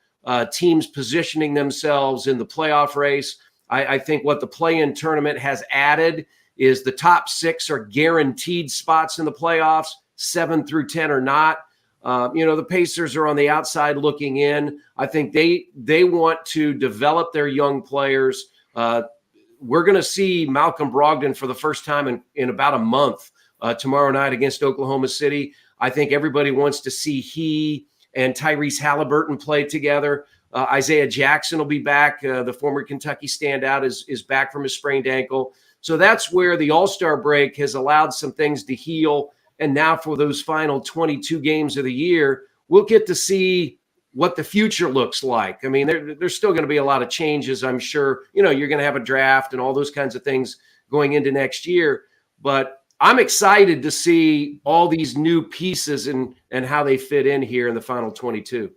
teams positioning themselves in the playoff race. I think what the play-in tournament has added is the top 6 are guaranteed spots in the playoffs. 7 through 10 are not. The Pacers are on the outside looking in. I think they want to develop their young players. We're going to see Malcolm Brogdon for the first time in about a month tomorrow night against Oklahoma City. I think everybody wants to see he and Tyrese Halliburton play together. Isaiah Jackson will be back. The former Kentucky standout is back from his sprained ankle. So that's where the All-Star break has allowed some things to heal. And now for those final 22 games of the year, we'll get to see what the future looks like. I mean, there's still going to be a lot of changes, I'm sure. You're going to have a draft and all those kinds of things going into next year. But I'm excited to see all these new pieces and how they fit in here in the final 22.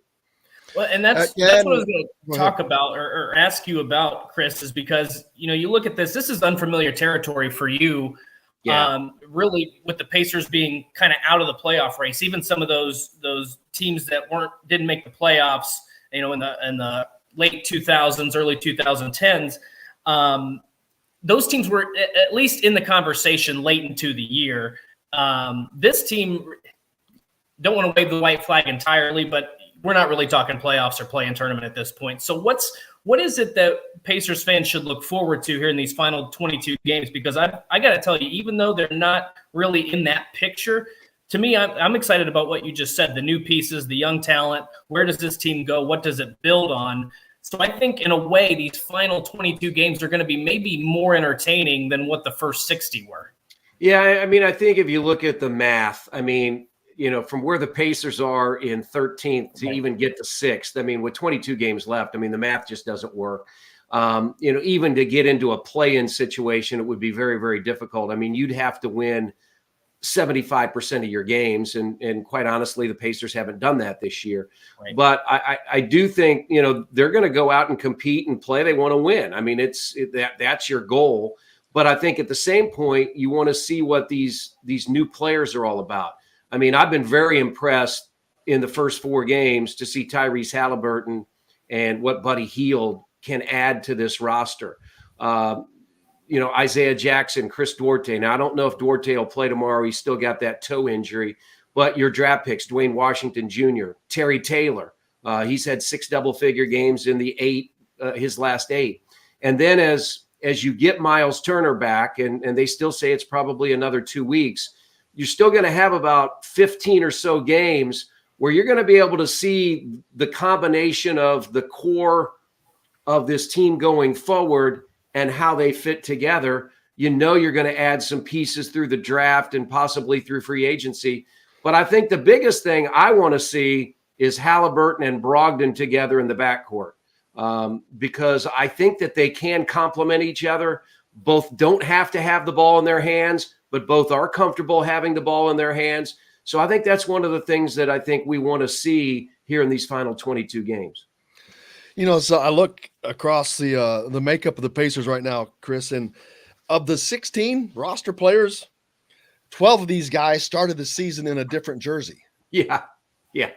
Well, and that's what I was going to talk about or ask you about, Chris, is because, you look at this is unfamiliar territory for you. Yeah. Really, with the Pacers being kind of out of the playoff race, even some of those teams that didn't make the playoffs, in the late 2000s, early 2010s, those teams were at least in the conversation late into the year. This team, don't want to wave the white flag entirely, but we're not really talking playoffs or play-in tournament at this point. So what is it that Pacers fans should look forward to here in these final 22 games? Because I got to tell you, even though they're not really in that picture, to me, I'm excited about what you just said, the new pieces, the young talent. Where does this team go? What does it build on? So I think in a way, these final 22 games are going to be maybe more entertaining than what the first 60 were. Yeah, I mean, I think if you look at the math, from where the Pacers are in 13th to even get to 6th, with 22 games left, the math just doesn't work. Even to get into a play-in situation, it would be very, very difficult. You'd have to win 75% of your games. And quite honestly, the Pacers haven't done that this year. Right. But I do think, they're going to go out and compete and play. They want to win. That's your goal. But I think at the same point, you want to see what these new players are all about. I've been very impressed in the first 4 games to see Tyrese Halliburton and what Buddy Hield can add to this roster. Isaiah Jackson, Chris Duarte. Now, I don't know if Duarte will play tomorrow. He's still got that toe injury. But your draft picks, Dwayne Washington Jr., Terry Taylor. He's had 6 double-figure games in his last 8. And then as you get Miles Turner back, and they still say it's probably another 2 weeks, you're still going to have about 15 or so games where you're going to be able to see the combination of the core of this team going forward and how they fit together. You're going to add some pieces through the draft and possibly through free agency. But I think the biggest thing I want to see is Halliburton and Brogdon together in the backcourt, because I think that they can complement each other. Both don't have to have the ball in their hands, but both are comfortable having the ball in their hands. So I think that's one of the things that I think we want to see here in these final 22 games. So I look across the makeup of the Pacers right now, Chris, and of the 16 roster players, 12 of these guys started the season in a different jersey. Yeah. And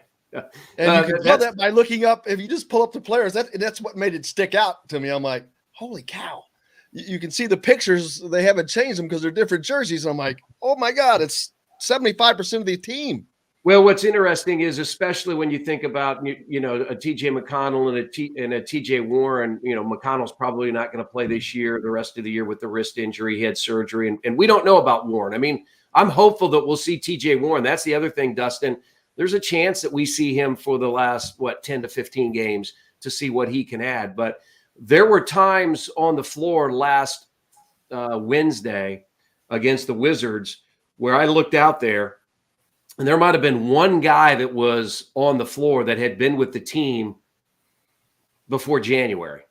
you can tell that by looking up. If you just pull up the players, that's what made it stick out to me. I'm like, holy cow. You can see the pictures. They haven't changed them because they're different jerseys. I'm like, oh my God, it's 75% of the team. Well, what's interesting is, especially when you think about, a TJ McConnell and a TJ Warren, McConnell's probably not going to play this year, the rest of the year with the wrist injury. He had surgery, and we don't know about Warren. I mean, I'm hopeful that we'll see TJ Warren. That's the other thing, Dustin. There's a chance that we see him for the last, 10 to 15 games to see what he can add. But there were times on the floor last Wednesday against the Wizards where I looked out there, and there might have been one guy that was on the floor that had been with the team before January.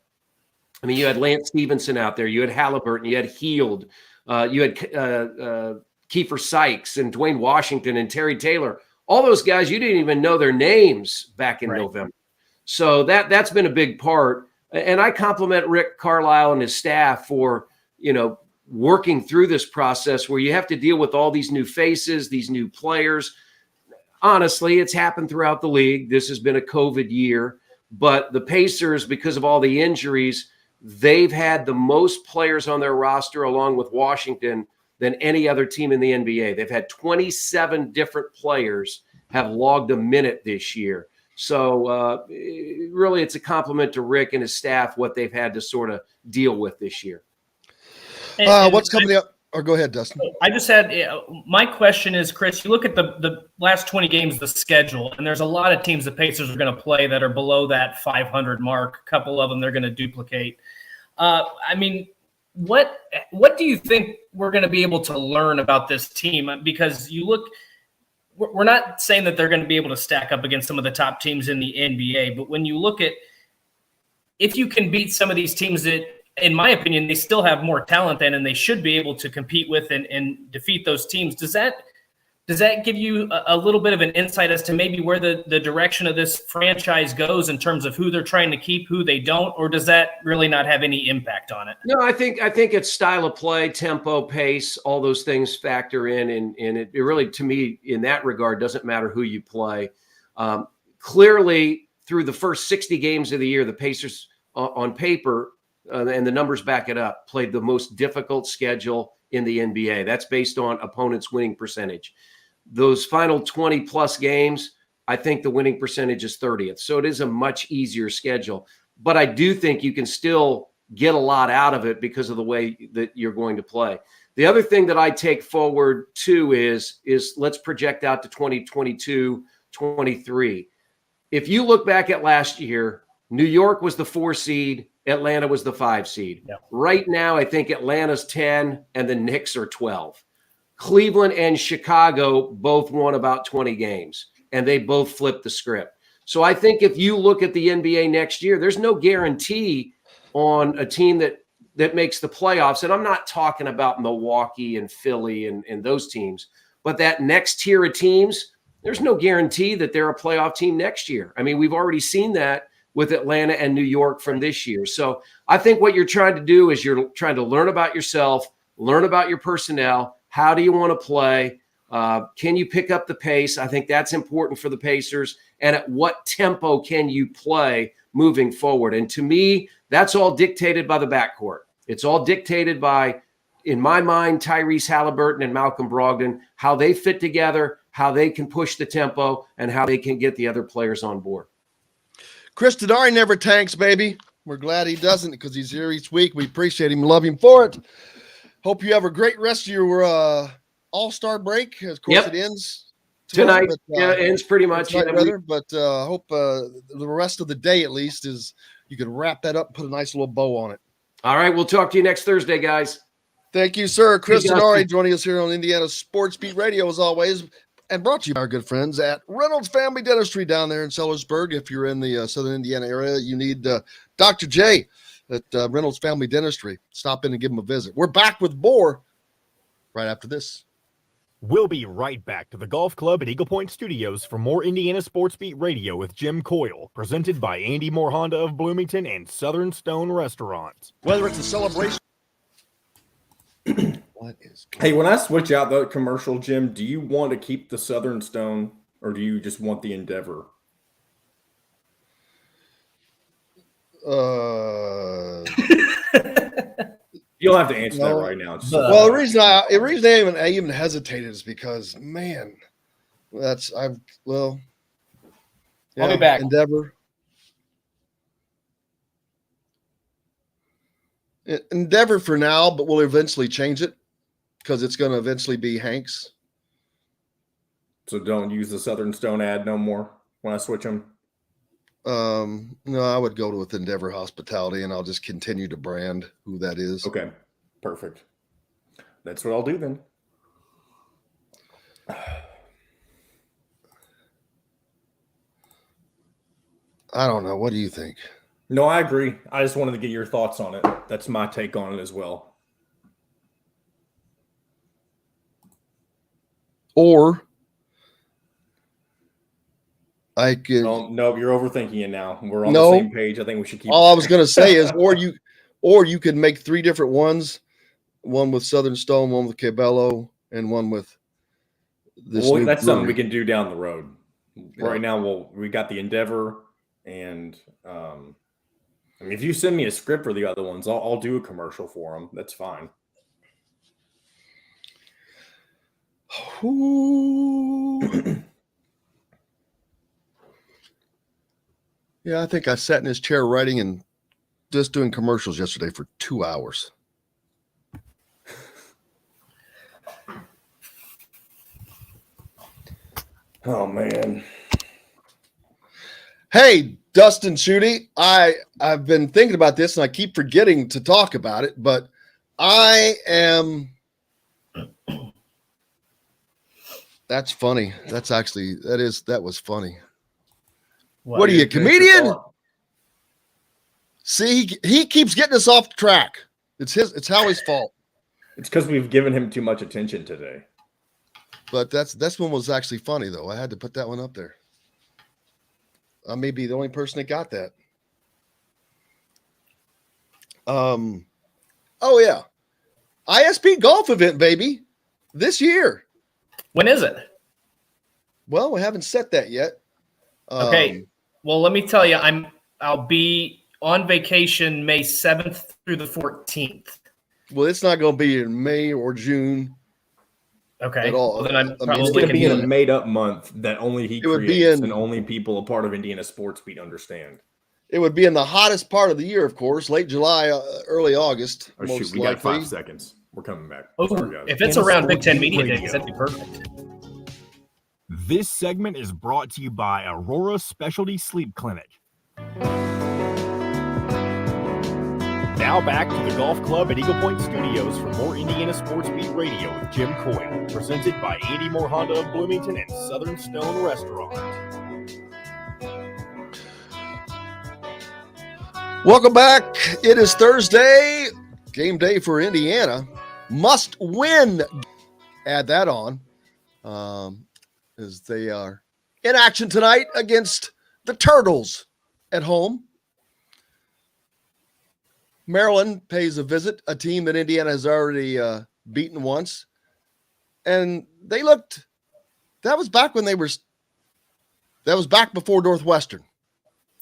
I mean, you had Lance Stevenson out there. You had Halliburton. You had Heald. You had Kiefer Sykes and Dwayne Washington and Terry Taylor. All those guys, you didn't even know their names back in November. So that's been a big part. And I compliment Rick Carlisle and his staff for, working through this process where you have to deal with all these new faces, these new players. Honestly, it's happened throughout the league. This has been a COVID year. But the Pacers, because of all the injuries, they've had the most players on their roster, along with Washington, than any other team in the NBA. They've had 27 different players have logged a minute this year. So really, it's a compliment to Rick and his staff, what they've had to sort of deal with this year. What's coming up? Or go ahead, Dustin. I just had my question is, Chris, you look at the last 20 games, the schedule, and there's a lot of teams the Pacers are going to play that are below that 500 mark. A couple of them they're going to duplicate. What do you think we're going to be able to learn about this team? Because you look, we're not saying that they're going to be able to stack up against some of the top teams in the NBA, but when you look at, if you can beat some of these teams that, in my opinion, they still have more talent than, and they should be able to compete with and defeat those teams, does that give you a little bit of an insight as to maybe where the direction of this franchise goes in terms of who they're trying to keep, who they don't, or does that really not have any impact on it? No, I think it's style of play, tempo, pace, all those things factor in, and it really, to me, in that regard, doesn't matter who you play. Clearly, through the first 60 games of the year, the Pacers, on paper, and the numbers back it up, played the most difficult schedule in the NBA. That's based on opponents' winning percentage. Those final 20 plus games, I think the winning percentage is 30th. So it is a much easier schedule. But I do think you can still get a lot out of it because of the way that you're going to play. The other thing that I take forward too is let's project out to 2022, 23. If you look back at last year, New York was the 4 seed, Atlanta was the 5 seed. Yeah. Right now, I think Atlanta's 10 and the Knicks are 12. Cleveland and Chicago both won about 20 games, and they both flipped the script. So I think if you look at the NBA next year, there's no guarantee on a team that makes the playoffs. And I'm not talking about Milwaukee and Philly and those teams, but that next tier of teams, there's no guarantee that they're a playoff team next year. I mean, we've already seen that with Atlanta and New York from this year. So I think what you're trying to do is you're trying to learn about yourself, learn about your personnel. How do you want to play? Can you pick up the pace? I think that's important for the Pacers. And at what tempo can you play moving forward? And to me, that's all dictated by the backcourt. It's all dictated by, in my mind, Tyrese Halliburton and Malcolm Brogdon, how they fit together, how they can push the tempo, and how they can get the other players on board. Chris Denari never tanks, baby. We're glad he doesn't because he's here each week. We appreciate him, love him for it. Hope you have a great rest of your all-star break. Of course, It ends tonight. It ends pretty much. But hope the rest of the day, at least, is you can wrap that up and put a nice little bow on it. All right. We'll talk to you next Thursday, guys. Thank you, sir. Chris Denari joining us here on Indiana Sports Beat Radio, as always. And brought to you by our good friends at Reynolds Family Dentistry down there in Sellersburg. If you're in the Southern Indiana area, you need Dr. J at Reynolds Family Dentistry. Stop in and give them a visit. We're back with more right after this. We'll be right back to the golf club at Eagle Point Studios for more Indiana Sports Beat Radio with Jim Coyle, presented by Andy Moore Honda of Bloomington and Southern Stone Restaurant. Whether it's a celebration. What is Hey, when I switch out the commercial, Jim, do you want to keep the Southern Stone or do you just want the Endeavor? You don't have to answer that right now. Well, the reason I even hesitated is because, man, I'll be back. Endeavor for now, but we'll eventually change it because it's going to eventually be Hank's. So don't use the Southern Stone ad no more when I switch them. No, I would go with Endeavor Hospitality, and I'll just continue to brand who that is. Okay, perfect. That's what I'll do then. I don't know. What do you think? No, I agree. I just wanted to get your thoughts on it. That's my take on it as well. Or I can. No, you're overthinking it now. We're on the same page. I think we should keep. All I was going to say is, or you could make three different ones: one with Southern Stone, one with Cabello, and one with this. Well, that's something we can do down the road. Yeah. Right now, we got the Endeavor, and I mean, if you send me a script for the other ones, I'll do a commercial for them. That's fine. Yeah, I think I sat in his chair writing and just doing commercials yesterday for 2 hours. Oh, man. Hey, Dustin, Schutte, I've been thinking about this and I keep forgetting to talk about it, but I am. That's funny. That was funny. What are you, a comedian? See, he keeps getting us off track. It's Howie's fault. It's because we've given him too much attention today. But this one was actually funny, though. I had to put that one up there. I may be the only person that got that. Oh yeah, ISB golf event, baby, this year. When is it? Well, we haven't set that yet. Okay. Well, let me tell you, I'll be on vacation May 7th through the 14th. Well, it's not going to be in May or June. Okay. At all. Well, then it's going to be in a made-up month that only he creates and only people a part of Indiana Sports Beat understand. It would be in the hottest part of the year, of course, late July, early August. Oh, shoot, we got 5 seconds. We're coming back. If it's around Big Ten Media Days, that'd be perfect. This segment is brought to you by Aurora Specialty Sleep Clinic. Now back to the golf club at Eagle Point Studios for more Indiana Sports Beat Radio with Jim Coyle, presented by Andy Moore Honda of Bloomington and Southern Stone Restaurant. Welcome back. It is Thursday, game day for Indiana. Must win. Add that on. As they are in action tonight against the Turtles at home. Maryland pays a visit, a team that Indiana has already beaten once. And they looked, that was back before Northwestern.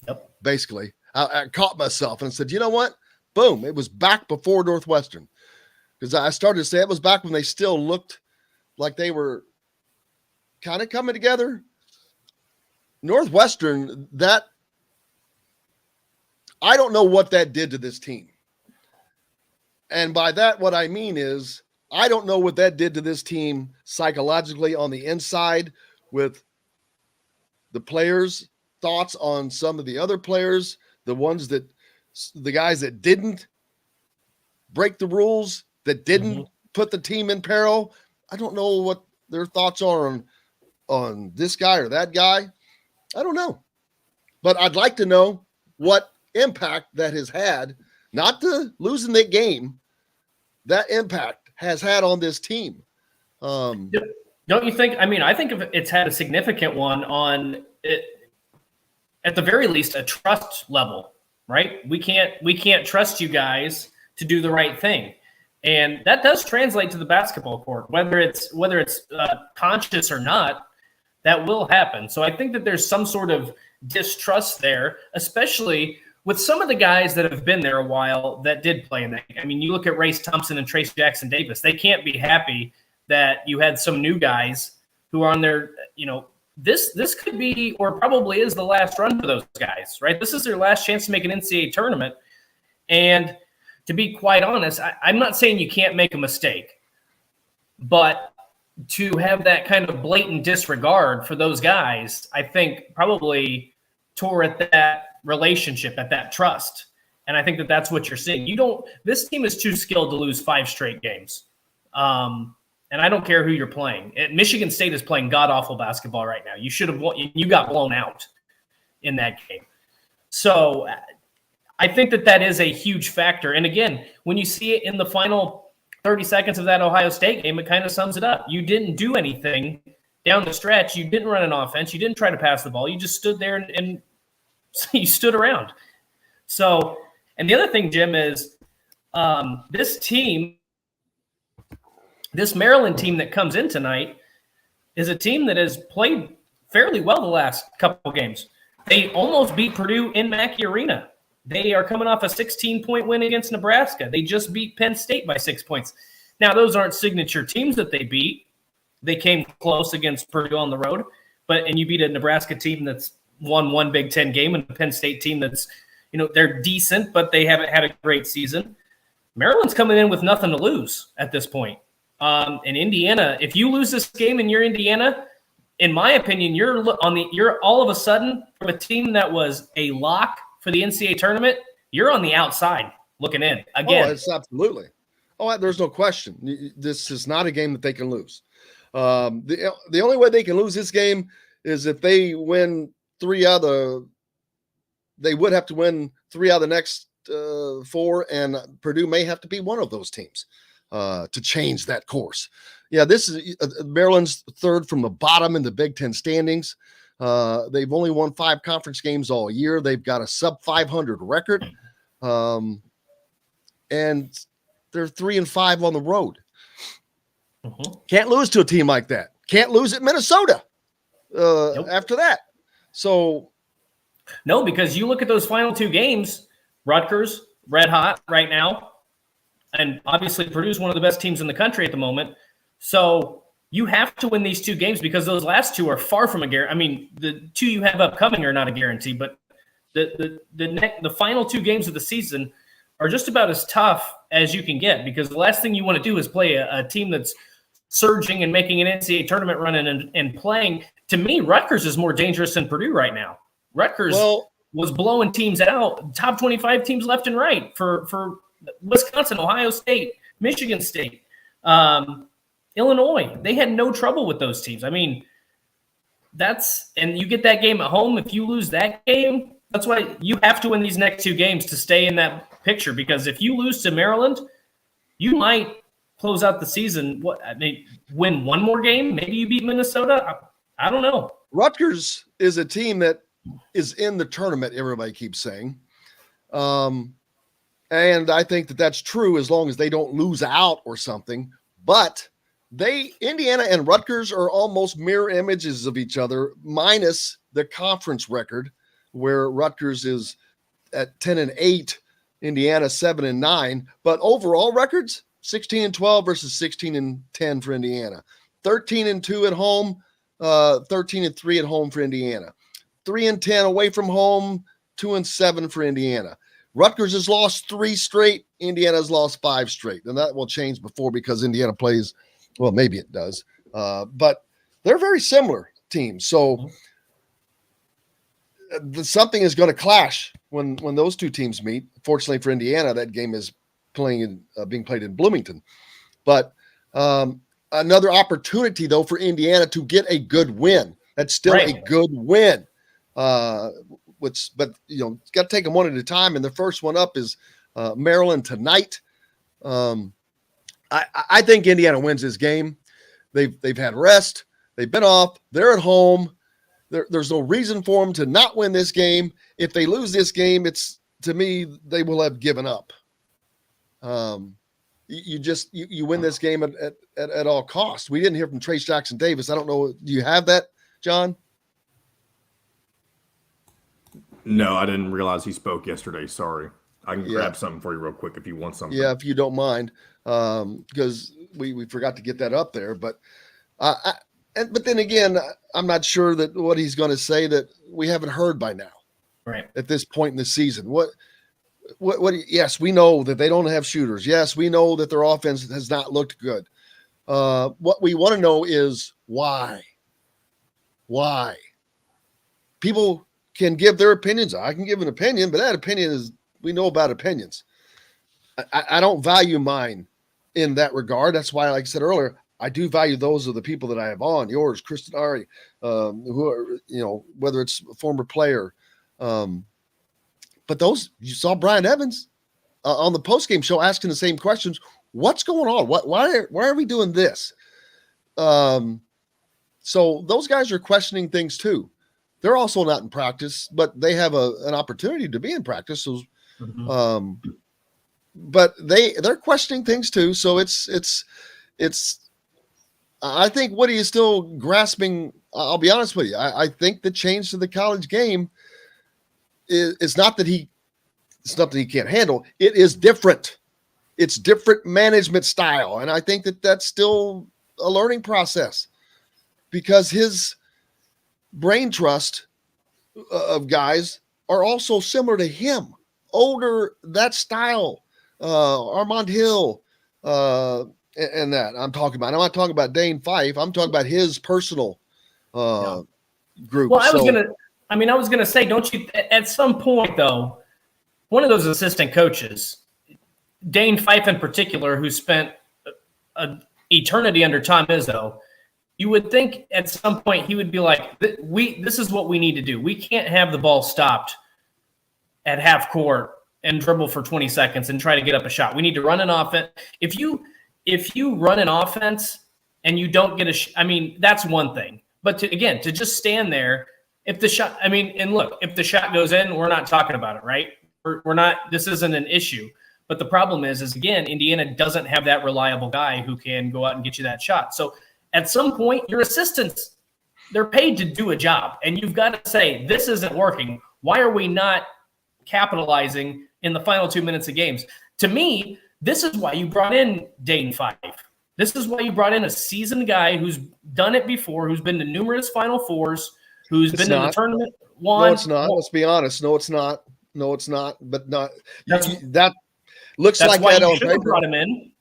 Yep. Basically. I caught myself and said, you know what? Boom. It was back before Northwestern. Because I started to say it was back when they still looked like they were kind of coming together. Northwestern, I don't know what that did to this team. And by that, what I mean is, I don't know what that did to this team psychologically on the inside with the players' thoughts on some of the other players, the guys that didn't break the rules, that didn't put the team in peril. I don't know what their thoughts are on on this guy or that guy? I don't know. But I'd like to know what impact that has had, not to losing that game, that impact has had on this team. Don't you think? I mean, I think it's had a significant one on it, at the very least, a trust level, right? We can't trust you guys to do the right thing, and that does translate to the basketball court, whether it's conscious or not. That will happen. So I think that there's some sort of distrust there, especially with some of the guys that have been there a while that did play in that game. I mean, you look at Race Thompson and Trace Jackson Davis. They can't be happy that you had some new guys who are on their, this could be or probably is the last run for those guys, right? This is their last chance to make an NCAA tournament. And to be quite honest, I'm not saying you can't make a mistake, but to have that kind of blatant disregard for those guys, I think probably tore at that relationship, at that trust. And I think that that's what you're seeing. This team is too skilled to lose 5 straight games. And I don't care who you're playing. Michigan State is playing god-awful basketball right now. You should have won. You got blown out in that game. So I think that is a huge factor. And again, when you see it in the final 30 seconds of that Ohio State game, it kind of sums it up. You didn't do anything down the stretch. You didn't run an offense. You didn't try to pass the ball. You just stood there and you stood around. So, and the other thing, Jim, is this Maryland team that comes in tonight is a team that has played fairly well the last couple games. They almost beat Purdue in Mackey Arena. They are coming off a 16-point win against Nebraska. They just beat Penn State by 6 points. Now, those aren't signature teams that they beat. They came close against Purdue on the road, and you beat a Nebraska team that's won one Big Ten game and a Penn State team that's, they're decent, but they haven't had a great season. Maryland's coming in with nothing to lose at this point. In Indiana, if you lose this game and you're Indiana, in my opinion, you're all of a sudden from a team that was a lock for the NCAA tournament, you're on the outside looking in again. Oh, it's absolutely. Oh, there's no question. This is not a game that they can lose. The only way they can lose this game is if they win they would have to win 3 out of the next 4, and Purdue may have to be one of those teams to change that course. Yeah, this is Maryland's 3rd from the bottom in the Big Ten standings. They've only won 5 conference games all year. They've got a sub 500 record. And they're 3-5 on the road. Can't lose to a team like that. Can't lose at Minnesota after that. So, no, because you look at those final 2 games, Rutgers, red hot right now. And obviously Purdue's one of the best teams in the country at the moment. So you have to win these 2 games because those last 2 are far from a guarantee. I mean, the 2 you have upcoming are not a guarantee, but the final 2 games of the season are just about as tough as you can get, because the last thing you want to do is play a team that's surging and making an NCAA tournament run and playing. To me, Rutgers is more dangerous than Purdue right now. Rutgers was blowing teams out, top 25 teams left and right for Wisconsin, Ohio State, Michigan State, Illinois. They had no trouble with those teams. I mean, and you get that game at home. If you lose that game, that's why you have to win these next 2 games to stay in that picture, because if you lose to Maryland, you might close out the season. Win 1 more game. Maybe you beat Minnesota. I don't know. Rutgers is a team that is in the tournament, everybody keeps saying. And I think that that's true as long as they don't lose out or something. But Indiana and Rutgers are almost mirror images of each other, minus the conference record, where Rutgers is at 10-8, Indiana 7-9. But overall records, 16-12 versus 16-10 for Indiana, 13-2 at home, 13-3 at home for Indiana, 3-10 away from home, 2-7 for Indiana. Rutgers has lost 3 straight. Indiana's lost 5 straight. And that will change because Indiana plays, well, maybe it does. But they're very similar teams. So something is going to clash when those 2 teams meet. Fortunately for Indiana, that game is being played in Bloomington. But another opportunity though for Indiana to get a good win. That's still a good win. But it's got to take them one at a time. And the first one up is Maryland tonight. I think Indiana wins this game. They've had rest. They've been off. They're at home. There's no reason for them to not win this game. If they lose this game, to me, they will have given up. You win this game at all costs. We didn't hear from Trace Jackson Davis. I don't know. Do you have that, John? No, I didn't realize he spoke yesterday. Sorry. I can grab something for you real quick if you want something. Yeah, if you don't mind, because we forgot to get that up there. But but then again, I'm not sure that what he's going to say that we haven't heard by now. Right. At this point in the season. What yes, we know that they don't have shooters. Yes, we know that their offense has not looked good. What we want to know is why. Why? People can give their opinions. I can give an opinion, but that opinion is, we know about opinions. I don't value mine in that regard. That's why, like I said earlier, I do value those of the people that I have on, yours, Kristen Ari, who are, whether it's a former player. But those, you saw Brian Evans on the postgame show asking the same questions. What's going on? Why are we doing this? So those guys are questioning things too. They're also not in practice, but they have an opportunity to be in practice. So, but they're questioning things too. So it's. I think Woody is still grasping. I'll be honest with you. I think the change to the college game is not that it's not that he can't handle. It is different. It's different management style, and I think that's still a learning process because his brain trust of guys are also similar to him, older, that style, Armand Hill, and that I'm talking about. I'm not talking about Dane Fife. I'm talking about his personal group. Well, I was gonna say, don't you? At some point, though, one of those assistant coaches, Dane Fife in particular, who spent an eternity under Tom Izzo, you would think at some point he would be like, this is what we need to do. We can't have the ball stopped at half court and dribble for 20 seconds and try to get up a shot. We need to run an offense. If you run an offense and you don't get that's one thing. But to just stand there, if the shot, if the shot goes in, we're not talking about it, right? We're not, this isn't an issue. But the problem is again, Indiana doesn't have that reliable guy who can go out and get you that shot. So at some point, your assistants, they're paid to do a job. And you've got to say, this isn't working. Why are we not capitalizing in the final 2 minutes of games? To me, this is why you brought in Dane Fife. This is why you brought in a seasoned guy who's done it before, who's been to numerous Final Fours, who's been in the tournament. No, it's not. Let's be honest. No, it's not. No, it's not. But not that looks like that on paper. Brought him in.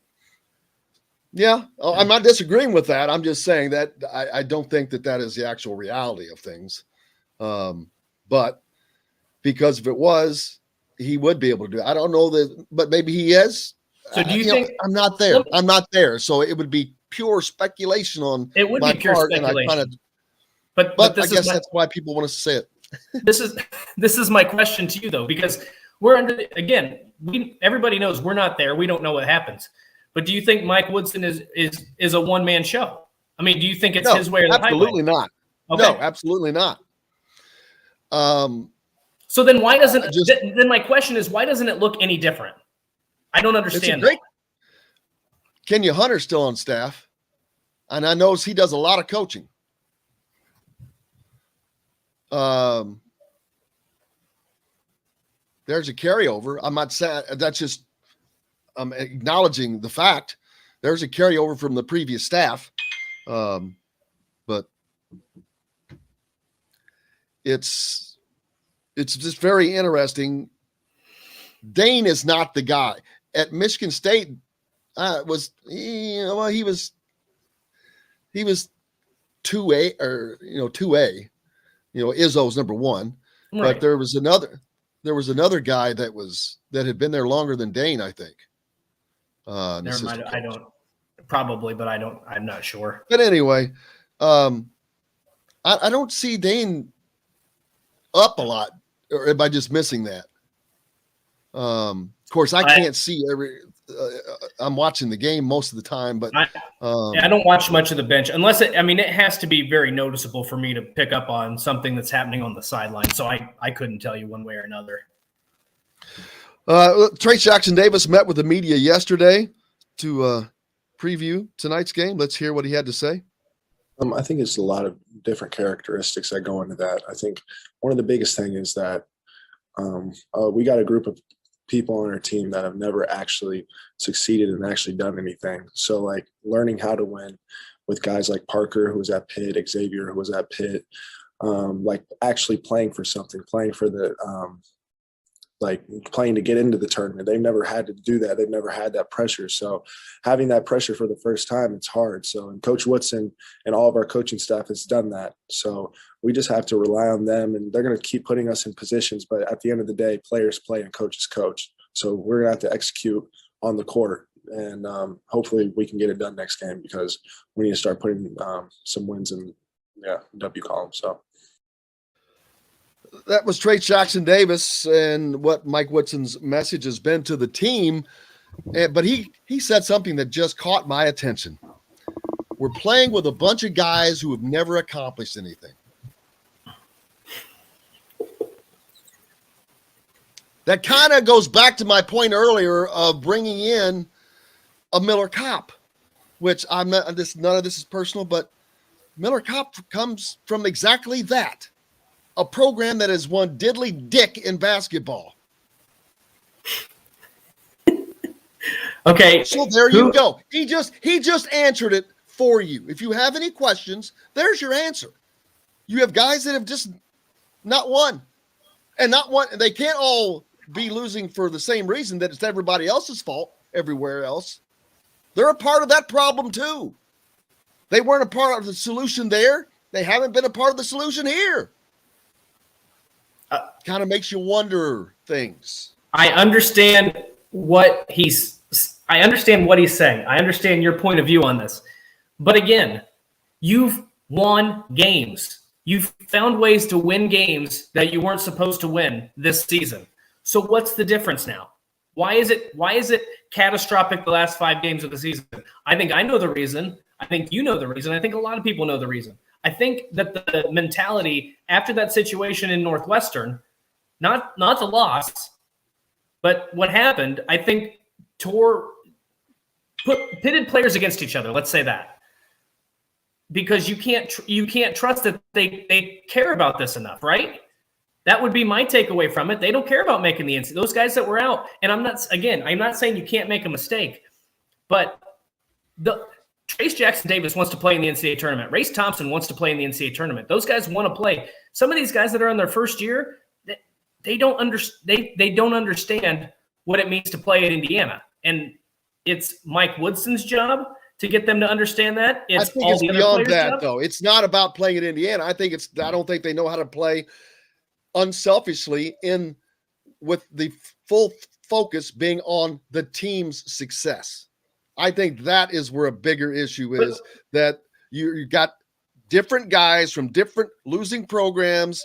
Yeah, I'm not disagreeing with that. I'm just saying that I don't think that is the actual reality of things. But because if it was, he would be able to do it. I don't know that, but maybe he is. So do you think I'm not there? I'm not there. So it would be pure speculation on my part, speculation. But I guess that's why people want us to say it. This is my question to you though, because we're under everybody knows we're not there. We don't know what happens. But do you think Mike Woodson is a one-man show? Do you think it's his way or the highway? Absolutely not. Okay. No, absolutely not. So then why doesn't then my question is, why doesn't it look any different? I don't understand. Kenya Hunter's still on staff, and I know he does a lot of coaching. There's a carryover. I'm not saying that's just. I'm acknowledging the fact there's a carryover from the previous staff, but it's just very interesting. Dane is not the guy at Michigan State. He was 2A or 2A. Izzo's number one, right. But there was another guy that had been there longer than Dane, I think. Never mind. Probably, but I'm not sure. But anyway, I don't see Dane up a lot, or am I just missing that? Of course, I can't see I'm watching the game most of the time, but I don't watch much of the bench unless it has to be very noticeable for me to pick up on something that's happening on the sideline. So I couldn't tell you one way or another. Trace Jackson Davis met with the media yesterday to preview tonight's game. Let's hear what he had to say. I think it's a lot of different characteristics that go into that. I think one of the biggest thing is that we got a group of people on our team that have never actually succeeded and actually done anything. So like learning how to win with guys like Parker, who was at Pitt, Xavier, who was at Pitt, like actually playing for something, playing for the like playing to get into the tournament. They've never had to do that. They've never had that pressure. So having that pressure for the first time, it's hard. So, and Coach Woodson and all of our coaching staff has done that. So we just have to rely on them, and they're going to keep putting us in positions. But at the end of the day, players play and coaches coach. So we're going to have to execute on the court, and hopefully we can get it done next game, because we need to start putting some wins in W column. So. That was Trace Jackson Davis and what Mike Woodson's message has been to the team. But he said something that just caught my attention. We're playing with a bunch of guys who have never accomplished anything. That kind of goes back to my point earlier of bringing in a Miller Kopp, which none of this is personal, but Miller Kopp comes from exactly that. A program that has won diddly dick in basketball. Okay. So there you go. He just answered it for you. If you have any questions, there's your answer. You have guys that have just not won. And they can't all be losing for the same reason that it's everybody else's fault everywhere else. They're a part of that problem too. They weren't a part of the solution there. They haven't been a part of the solution here. Kind of makes you wonder things. I understand what he's saying. I understand your point of view on this. But again, you've won games. You've found ways to win games that you weren't supposed to win this season. So what's the difference now? Why is it catastrophic the last 5 games of the season? I think I know the reason. I think you know the reason. I think a lot of people know the reason. I think that the mentality after that situation in Northwestern, not the loss, but what happened, I think pitted players against each other. Let's say that, because you can't trust that they care about this enough, right? That would be my takeaway from it. They don't care about making the NCAA. Those guys that were out, and I'm not saying you can't make a mistake, but Trace Jackson Davis wants to play in the NCAA tournament. Race Thompson wants to play in the NCAA tournament. Those guys want to play. Some of these guys that are in their first year, they don't understand what it means to play at Indiana. And it's Mike Woodson's job to get them to understand that. I think it's beyond that, though. It's not about playing at Indiana. I don't think they know how to play unselfishly with the full focus being on the team's success. I think that is where a bigger issue is, that you got different guys from different losing programs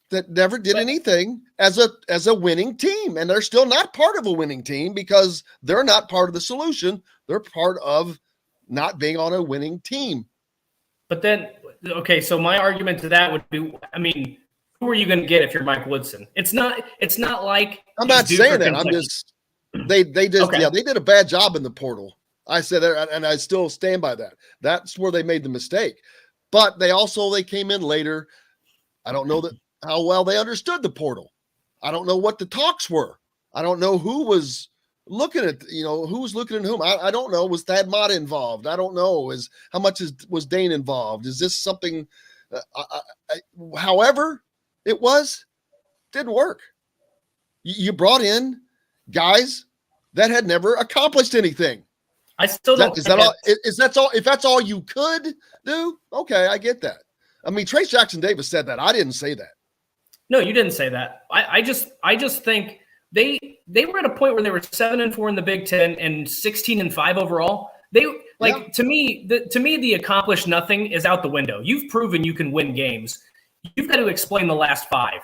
that never did anything as a winning team. And they're still not part of a winning team because they're not part of the solution. They're part of not being on a winning team. But then, okay, so my argument to that would be, who are you going to get if you're Mike Woodson? It's not like I'm not saying that. I'm just they did a bad job in the portal. I said that, and I still stand by that. That's where they made the mistake. But they came in later. I don't know how well they understood the portal. I don't know what the talks were. I don't know who was looking at, who was looking at whom. I don't know. Was Thad Matta involved? I don't know. How much was Dane involved? Is this something? However it didn't work. You brought in guys that had never accomplished anything. I still don't. Is that all? If that's all you could do, okay, I get that. Trace Jackson Davis said that. I didn't say that. No, you didn't say that. I just think they were at a point where they were 7-4 in the Big Ten and 16-5 overall. To me, the accomplished nothing is out the window. You've proven you can win games. You've got to explain the last 5.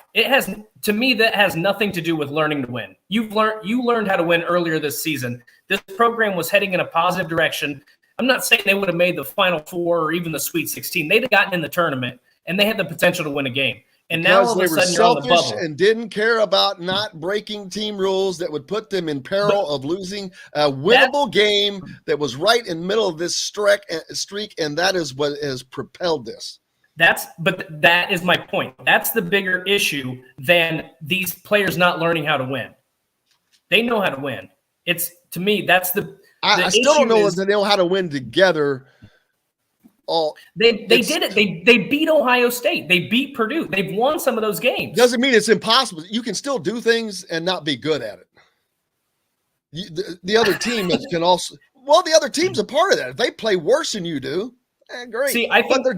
To me, that has nothing to do with learning to win. You learned how to win earlier this season. This program was heading in a positive direction. I'm not saying they would have made the Final Four or even the Sweet 16. They'd have gotten in the tournament, and they had the potential to win a game. And now all of a sudden you're on the bubble. And didn't care about not breaking team rules that would put them in peril of losing a winnable game that was right in the middle of this streak, and that is what has propelled this. But that is my point. That's the bigger issue than these players not learning how to win. They know how to win. To me, that's the I still don't know if they know how to win together. They did it. They beat Ohio State. They beat Purdue. They've won some of those games. Doesn't mean it's impossible. You can still do things and not be good at it. The other team can also. Well, the other team's a part of that. If they play worse than you do, great. See, I think their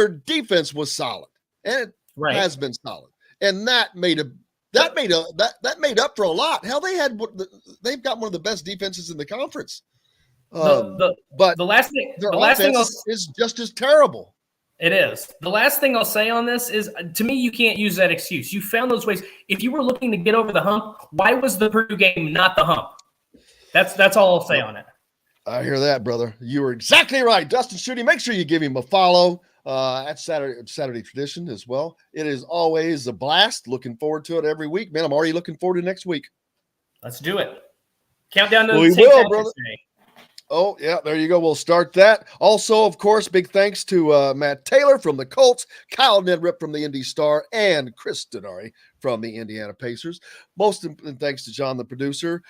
defense was solid, and it has been solid, and that made up for a lot. Hell, they've got one of the best defenses in the conference. But the last thing is just as terrible. It is. The last thing I'll say on this is, to me, you can't use that excuse. You found those ways. If you were looking to get over the hump, why was the Purdue game not the hump? That's all I'll say on it. I hear that, brother. You were exactly right, Dustin Schutte. Make sure you give him a follow at Saturday Tradition as well. It is always a blast. Looking forward to it every week, man. I'm already looking forward to next week. Let's do it. Countdown to we will, brother. Oh, yeah, there you go. We'll start that. Also, of course, big thanks to Matt Taylor from the Colts, Kyle Neddenriep from the Indy Star, and Chris Denari from the Indiana Pacers. Most important thanks to John, the producer.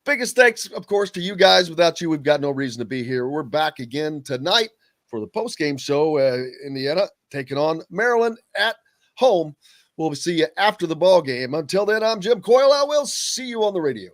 Biggest thanks, of course, to you guys. Without you, we've got no reason to be here. We're back again tonight for the postgame show. Indiana taking on Maryland at home. We'll see you after the ball game. Until then, I'm Jim Coyle. I will see you on the radio.